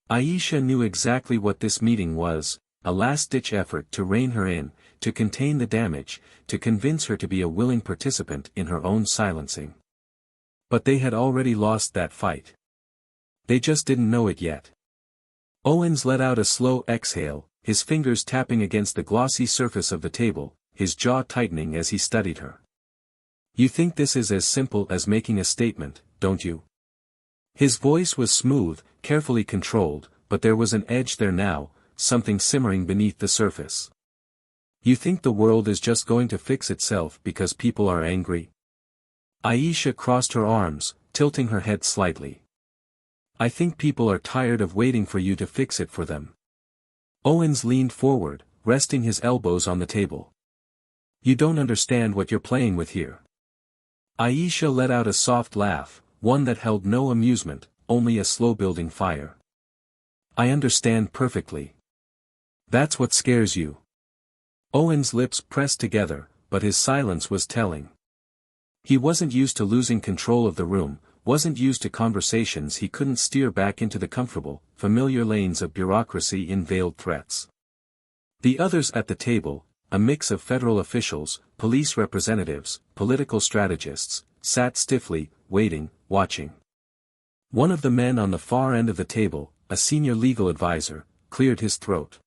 Speaker 1: Aisha knew exactly what this meeting was, a last-ditch effort to rein her in, to contain the damage, to convince her to be a willing participant in her own silencing. But they had already lost that fight. They just didn't know it yet. Owens let out a slow exhale, his fingers tapping against the glossy surface of the table, his jaw tightening as he studied her. You think this is as simple as making a statement, don't you? His voice was smooth, carefully controlled, but there was an edge there now, something simmering beneath the surface. You think the world is just going to fix itself because people are angry? Aisha crossed her arms, tilting her head slightly. I think people are tired of waiting for you to fix it for them. Owens leaned forward, resting his elbows on the table. You don't understand what you're playing with here. Aisha let out a soft laugh, one that held no amusement, only a slow-building fire. I understand perfectly. That's what scares you. Owen's lips pressed together, but his silence was telling. He wasn't used to losing control of the room, wasn't used to conversations he couldn't steer back into the comfortable, familiar lanes of bureaucracy in veiled threats. The others at the table, a mix of federal officials, police representatives, political strategists, sat stiffly, waiting, watching. One of the men on the far end of the table, a senior legal advisor, cleared his throat.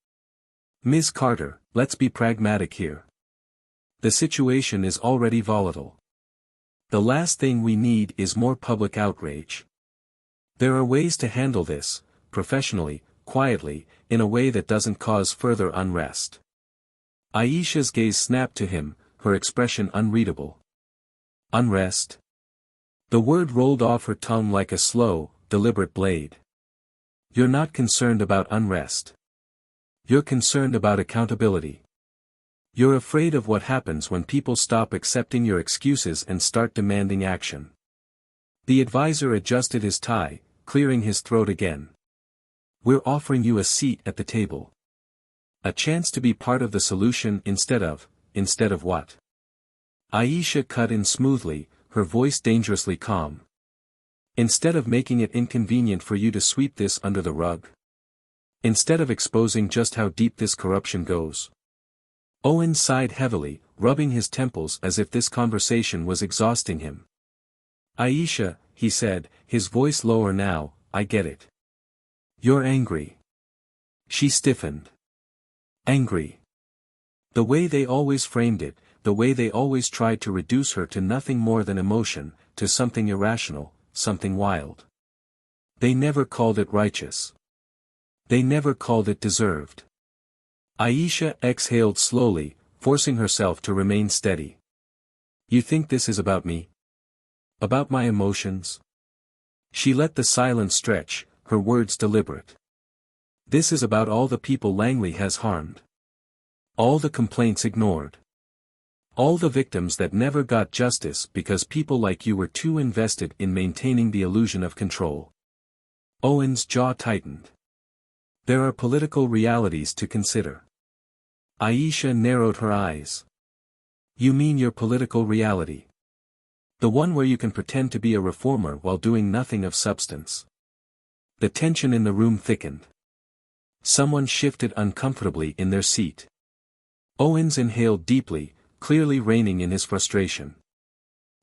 Speaker 1: Ms. Carter, let's be pragmatic here. The situation is already volatile. The last thing we need is more public outrage. There are ways to handle this, professionally, quietly, in a way that doesn't cause further unrest. Aisha's gaze snapped to him, her expression unreadable. Unrest? The word rolled off her tongue like a slow, deliberate blade. You're not concerned about unrest. You're concerned about accountability. You're afraid of what happens when people stop accepting your excuses and start demanding action. The advisor adjusted his tie, clearing his throat again. We're offering you a seat at the table. A chance to be part of the solution instead of what? Aisha cut in smoothly, her voice dangerously calm. Instead of making it inconvenient for you to sweep this under the rug. Instead of exposing just how deep this corruption goes. Owen sighed heavily, rubbing his temples as if this conversation was exhausting him. Aisha, he said, his voice lower now, I get it. You're angry. She stiffened. Angry. The way they always framed it, the way they always tried to reduce her to nothing more than emotion, to something irrational, something wild. They never called it righteous. They never called it deserved. Aisha exhaled slowly, forcing herself to remain steady. You think this is about me? About my emotions? She let the silence stretch, her words deliberate. This is about all the people Langley has harmed. All the complaints ignored. All the victims that never got justice because people like you were too invested in maintaining the illusion of control. Owen's jaw tightened. There are political realities to consider. Aisha narrowed her eyes. You mean your political reality? The one where you can pretend to be a reformer while doing nothing of substance. The tension in the room thickened. Someone shifted uncomfortably in their seat. Owens inhaled deeply, clearly reining in his frustration.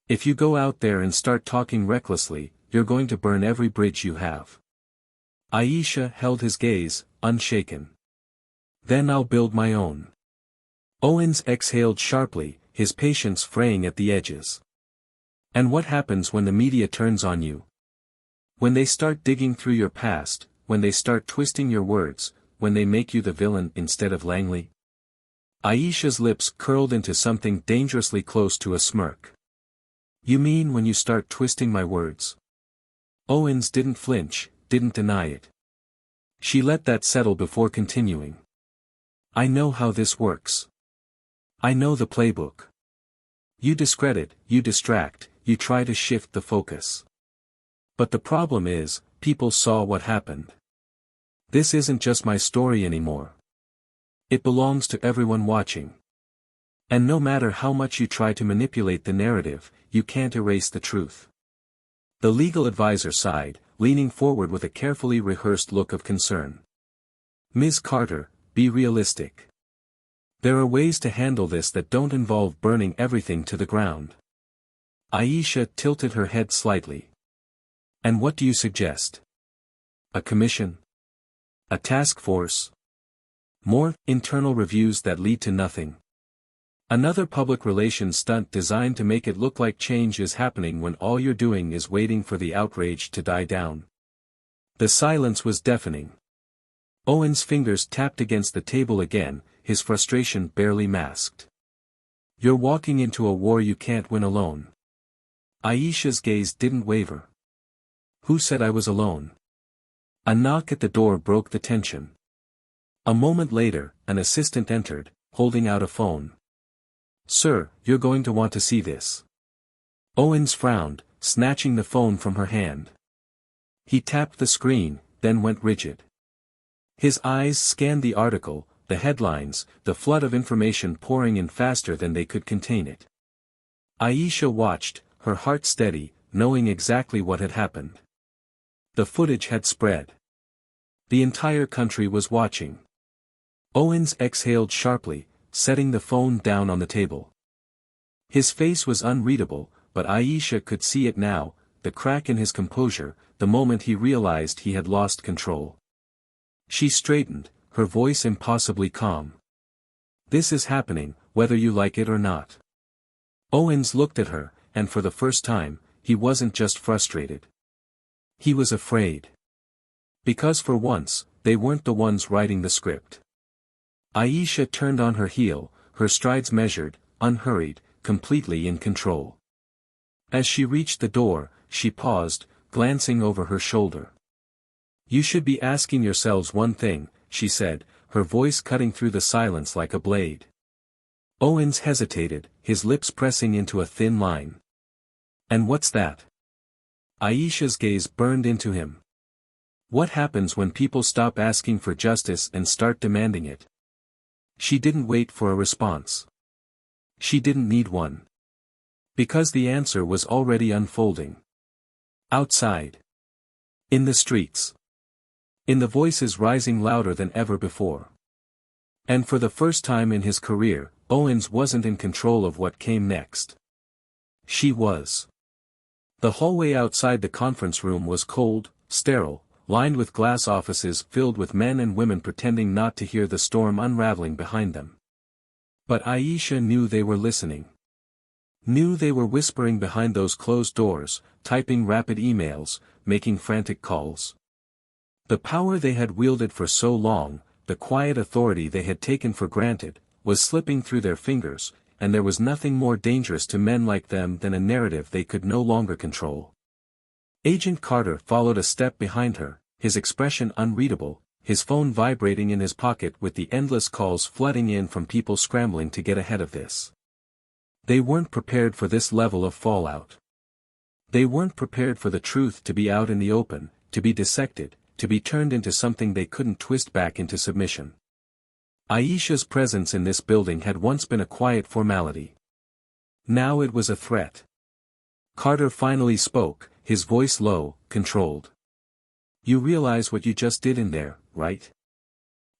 Speaker 1: If you go out there and start talking recklessly, you're going to burn every bridge you have. Aisha held his gaze, unshaken. Then I'll build my own. Owens exhaled sharply, his patience fraying at the edges. And what happens when the media turns on you? When they start digging through your past, when they start twisting your words, when they make you the villain instead of Langley? Aisha's lips curled into something dangerously close to a smirk. You mean when you start twisting my words? Owens didn't flinch, didn't deny it. She let that settle before continuing. I know how this works. I know the playbook. You discredit, you distract, you try to shift the focus. But the problem is, people saw what happened. This isn't just my story anymore. It belongs to everyone watching. And no matter how much you try to manipulate the narrative, you can't erase the truth. The legal advisor sighed, leaning forward with a carefully rehearsed look of concern. Ms. Carter, be realistic. There are ways to handle this that don't involve burning everything to the ground. Aisha tilted her head slightly. And what do you suggest? A commission? A task force? More internal reviews that lead to nothing. Another public relations stunt designed to make it look like change is happening when all you're doing is waiting for the outrage to die down. The silence was deafening. Owen's fingers tapped against the table again, his frustration barely masked. You're walking into a war you can't win alone. Aisha's gaze didn't waver. Who said I was alone? A knock at the door broke the tension. A moment later, an assistant entered, holding out a phone. Sir, you're going to want to see this. Owens frowned, snatching the phone from her hand. He tapped the screen, then went rigid. His eyes scanned the article, the headlines, the flood of information pouring in faster than they could contain it. Aisha watched, her heart steady, knowing exactly what had happened. The footage had spread. The entire country was watching. Owens exhaled sharply, setting the phone down on the table. His face was unreadable, but Aisha could see it now, the crack in his composure, the moment he realized he had lost control. She straightened, her voice impossibly calm. This is happening, whether you like it or not. Owens looked at her, and for the first time, he wasn't just frustrated. He was afraid. Because for once, they weren't the ones writing the script. Aisha turned on her heel, her strides measured, unhurried, completely in control. As she reached the door, she paused, glancing over her shoulder. You should be asking yourselves one thing, she said, her voice cutting through the silence like a blade. Owens hesitated, his lips pressing into a thin line. And what's that? Aisha's gaze burned into him. What happens when people stop asking for justice and start demanding it? She didn't wait for a response. She didn't need one. Because the answer was already unfolding. Outside. In the streets. In the voices rising louder than ever before. And for the first time in his career, Owens wasn't in control of what came next. She was. The hallway outside the conference room was cold, sterile, lined with glass offices filled with men and women pretending not to hear the storm unraveling behind them. But Aisha knew they were listening. Knew they were whispering behind those closed doors, typing rapid emails, making frantic calls. The power they had wielded for so long, the quiet authority they had taken for granted, was slipping through their fingers, and there was nothing more dangerous to men like them than a narrative they could no longer control. Agent Carter followed a step behind her, his expression unreadable, his phone vibrating in his pocket with the endless calls flooding in from people scrambling to get ahead of this. They weren't prepared for this level of fallout. They weren't prepared for the truth to be out in the open, to be dissected, to be turned into something they couldn't twist back into submission. Aisha's presence in this building had once been a quiet formality. Now it was a threat. Carter finally spoke, his voice low, controlled. You realize what you just did in there, right?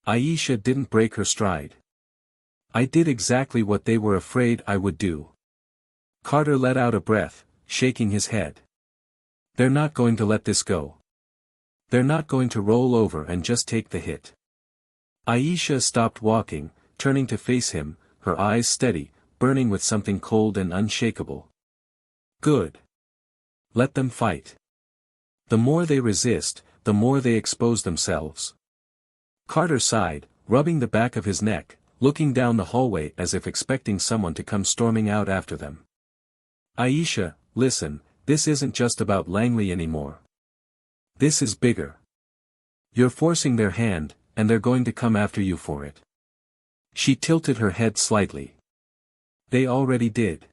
Speaker 1: Aisha didn't break her stride. I did exactly what they were afraid I would do. Carter let out a breath, shaking his head. They're not going to let this go. They're not going to roll over and just take the hit. Aisha stopped walking, turning to face him, her eyes steady, burning with something cold and unshakable. Good. Let them fight. The more they resist, the more they expose themselves. Carter sighed, rubbing the back of his neck, looking down the hallway as if expecting someone to come storming out after them. Aisha, listen, this isn't just about Langley anymore. This is bigger. You're forcing their hand, and they're going to come after you for it. She tilted her head slightly. They already did.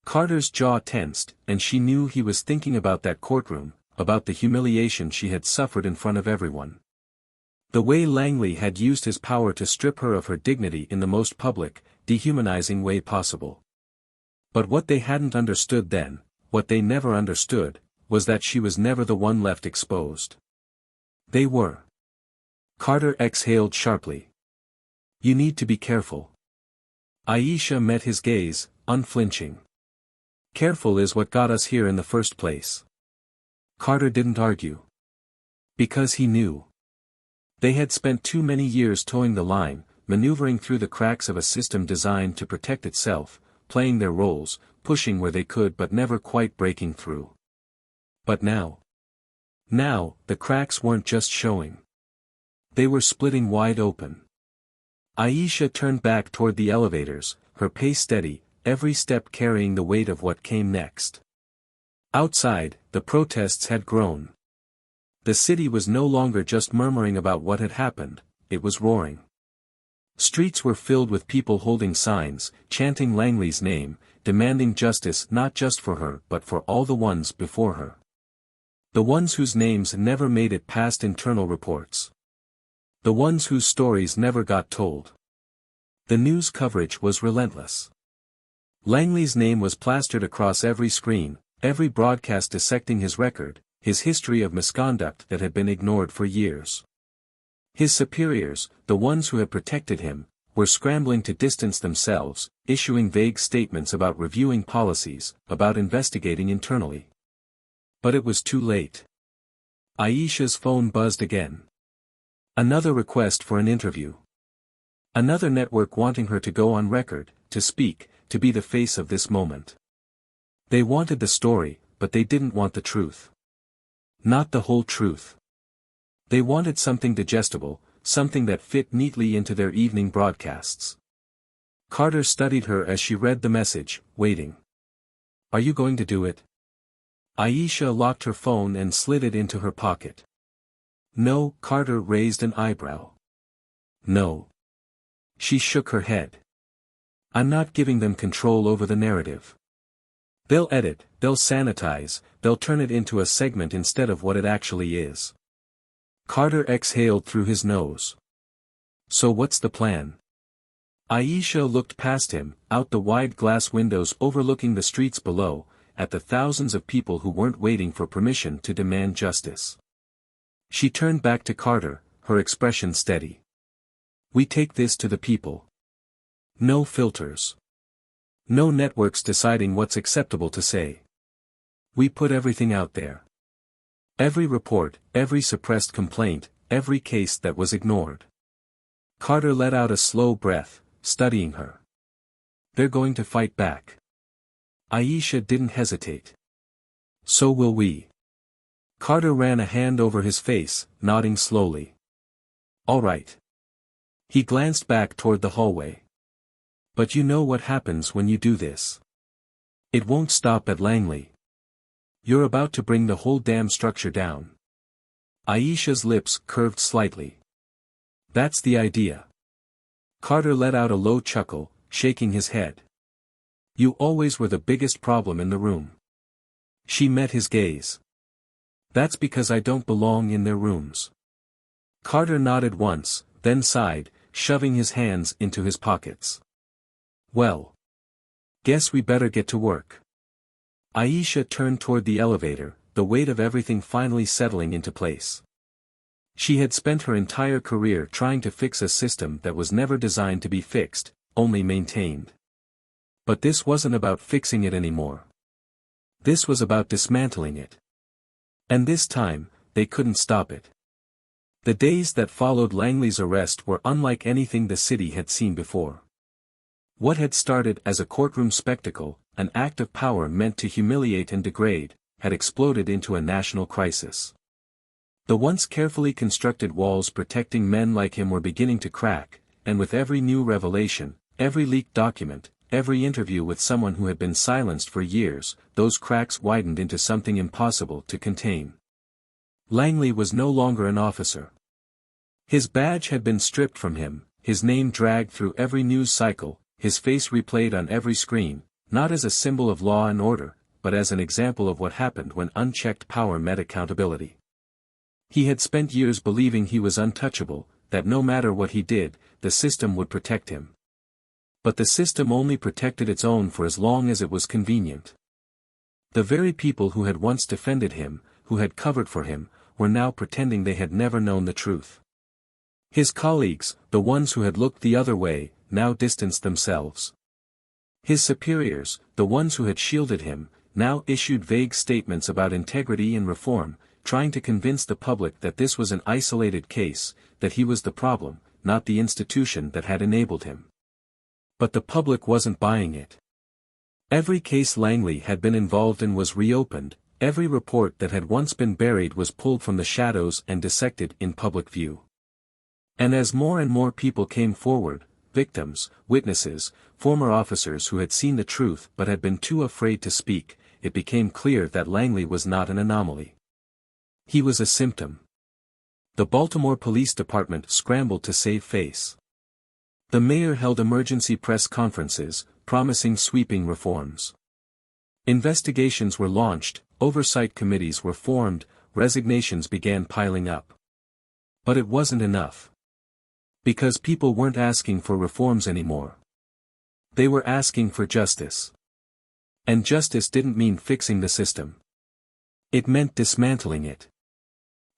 Speaker 1: Carter's jaw tensed, and she knew he was thinking about that courtroom, about the humiliation she had suffered in front of everyone. The way Langley had used his power to strip her of her dignity in the most public, dehumanizing way possible. But what they hadn't understood then, what they never understood, was that she was never the one left exposed. They were. Carter exhaled sharply. You need to be careful. Aisha met his gaze, unflinching. Careful is what got us here in the first place. Carter didn't argue. Because he knew. They had spent too many years towing the line, maneuvering through the cracks of a system designed to protect itself, playing their roles, pushing where they could but never quite breaking through. But now, the cracks weren't just showing. They were splitting wide open. Aisha turned back toward the elevators, her pace steady, every step carrying the weight of what came next. Outside, the protests had grown. The city was no longer just murmuring about what had happened, it was roaring. Streets were filled with people holding signs, chanting Langley's name, demanding justice not just for her but for all the ones before her. The ones whose names never made it past internal reports. The ones whose stories never got told. The news coverage was relentless. Langley's name was plastered across every screen, every broadcast dissecting his record, his history of misconduct that had been ignored for years. His superiors, the ones who had protected him, were scrambling to distance themselves, issuing vague statements about reviewing policies, about investigating internally. But it was too late. Aisha's phone buzzed again. Another request for an interview. Another network wanting her to go on record, to speak, to be the face of this moment. They wanted the story, but they didn't want the truth. Not the whole truth. They wanted something digestible, something that fit neatly into their evening broadcasts. Carter studied her as she read the message, waiting. Are you going to do it? Aisha locked her phone and slid it into her pocket. No, Carter raised an eyebrow. No. She shook her head. I'm not giving them control over the narrative. They'll edit, they'll sanitize, they'll turn it into a segment instead of what it actually is. Carter exhaled through his nose. So what's the plan? Aisha looked past him, out the wide glass windows overlooking the streets below, at the thousands of people who weren't waiting for permission to demand justice. She turned back to Carter, her expression steady. We take this to the people. No filters. No networks deciding what's acceptable to say. We put everything out there. Every report, every suppressed complaint, every case that was ignored. Carter let out a slow breath, studying her. They're going to fight back. Aisha didn't hesitate. So will we. Carter ran a hand over his face, nodding slowly. All right. He glanced back toward the hallway. But you know what happens when you do this. It won't stop at Langley. You're about to bring the whole damn structure down. Aisha's lips curved slightly. That's the idea. Carter let out a low chuckle, shaking his head. You always were the biggest problem in the room. She met his gaze. That's because I don't belong in their rooms. Carter nodded once, then sighed, shoving his hands into his pockets. Well. Guess we better get to work. Aisha turned toward the elevator, the weight of everything finally settling into place. She had spent her entire career trying to fix a system that was never designed to be fixed, only maintained. But this wasn't about fixing it anymore. This was about dismantling it. And this time, they couldn't stop it. The days that followed Langley's arrest were unlike anything the city had seen before. What had started as a courtroom spectacle, an act of power meant to humiliate and degrade, had exploded into a national crisis. The once carefully constructed walls protecting men like him were beginning to crack, and with every new revelation, every leaked document, every interview with someone who had been silenced for years, those cracks widened into something impossible to contain. Langley was no longer an officer. His badge had been stripped from him, his name dragged through every news cycle, his face replayed on every screen, not as a symbol of law and order, but as an example of what happened when unchecked power met accountability. He had spent years believing he was untouchable, that no matter what he did, the system would protect him. But the system only protected its own for as long as it was convenient. The very people who had once defended him, who had covered for him, were now pretending they had never known the truth. His colleagues, the ones who had looked the other way, now distanced themselves. His superiors, the ones who had shielded him, now issued vague statements about integrity and reform, trying to convince the public that this was an isolated case, that he was the problem, not the institution that had enabled him. But the public wasn't buying it. Every case Langley had been involved in was reopened, every report that had once been buried was pulled from the shadows and dissected in public view. And as more and more people came forward, victims, witnesses, former officers who had seen the truth but had been too afraid to speak, it became clear that Langley was not an anomaly. He was a symptom. The Baltimore Police Department scrambled to save face. The mayor held emergency press conferences, promising sweeping reforms. Investigations were launched, oversight committees were formed, resignations began piling up. But it wasn't enough. Because people weren't asking for reforms anymore. They were asking for justice. And justice didn't mean fixing the system. It meant dismantling it.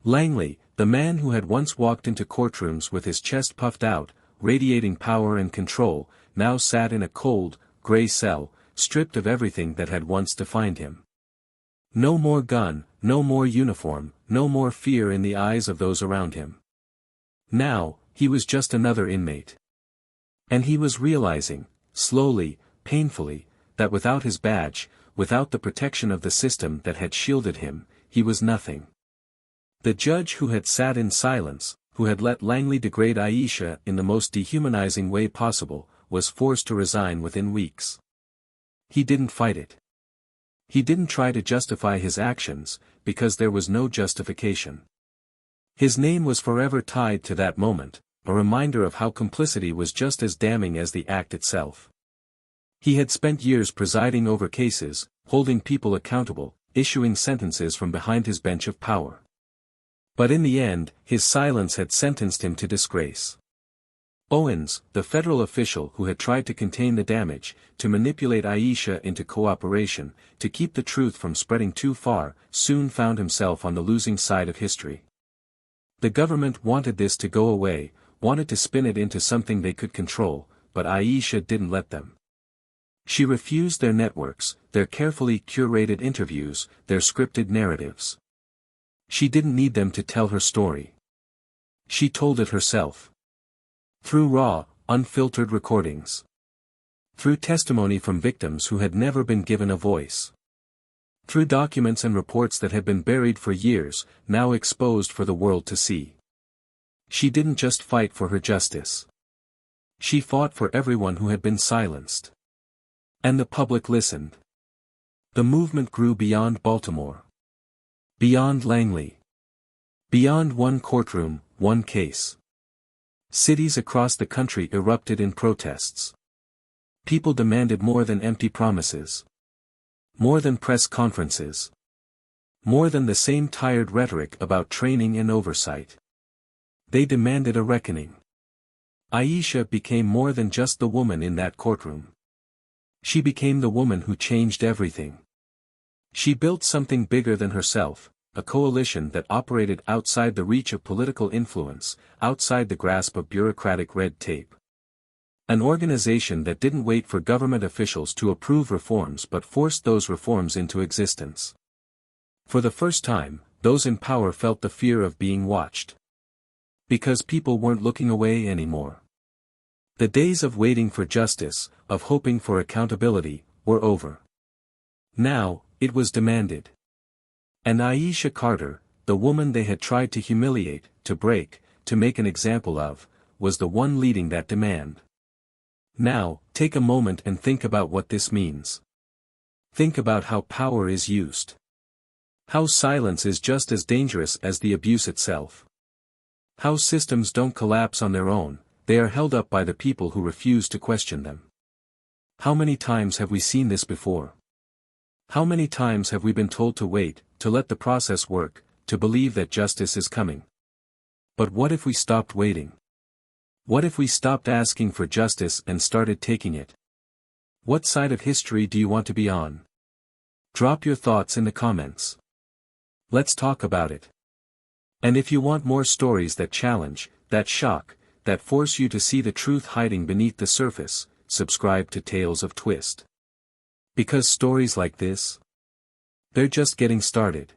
Speaker 1: Langley, the man who had once walked into courtrooms with his chest puffed out, radiating power and control, now sat in a cold, gray cell, stripped of everything that had once defined him. No more gun, no more uniform, no more fear in the eyes of those around him. Now, he was just another inmate. And he was realizing, slowly, painfully, that without his badge, without the protection of the system that had shielded him, he was nothing. The judge who had sat in silence, who had let Langley degrade Aisha in the most dehumanizing way possible, was forced to resign within weeks. He didn't fight it. He didn't try to justify his actions, because there was no justification. His name was forever tied to that moment, a reminder of how complicity was just as damning as the act itself. He had spent years presiding over cases, holding people accountable, issuing sentences from behind his bench of power. But in the end, his silence had sentenced him to disgrace. Owens, the federal official who had tried to contain the damage, to manipulate Aisha into cooperation, to keep the truth from spreading too far, soon found himself on the losing side of history. The government wanted this to go away, wanted to spin it into something they could control, but Aisha didn't let them. She refused their networks, their carefully curated interviews, their scripted narratives. She didn't need them to tell her story. She told it herself. Through raw, unfiltered recordings. Through testimony from victims who had never been given a voice. Through documents and reports that had been buried for years, now exposed for the world to see. She didn't just fight for her justice. She fought for everyone who had been silenced. And the public listened. The movement grew beyond Baltimore. Beyond Langley. Beyond one courtroom, one case. Cities across the country erupted in protests. People demanded more than empty promises. More than press conferences. More than the same tired rhetoric about training and oversight. They demanded a reckoning. Aisha became more than just the woman in that courtroom. She became the woman who changed everything. She built something bigger than herself, a coalition that operated outside the reach of political influence, outside the grasp of bureaucratic red tape. An organization that didn't wait for government officials to approve reforms but forced those reforms into existence. For the first time, those in power felt the fear of being watched. Because people weren't looking away anymore. The days of waiting for justice, of hoping for accountability, were over. Now, it was demanded. And Aisha Carter, the woman they had tried to humiliate, to break, to make an example of, was the one leading that demand. Now, take a moment and think about what this means. Think about how power is used. How silence is just as dangerous as the abuse itself. How systems don't collapse on their own, they are held up by the people who refuse to question them. How many times have we seen this before? How many times have we been told to wait, to let the process work, to believe that justice is coming? But what if we stopped waiting? What if we stopped asking for justice and started taking it? What side of history do you want to be on? Drop your thoughts in the comments. Let's talk about it. And if you want more stories that challenge, that shock, that force you to see the truth hiding beneath the surface, subscribe to Tales of Twist. Because stories like this, they're just getting started.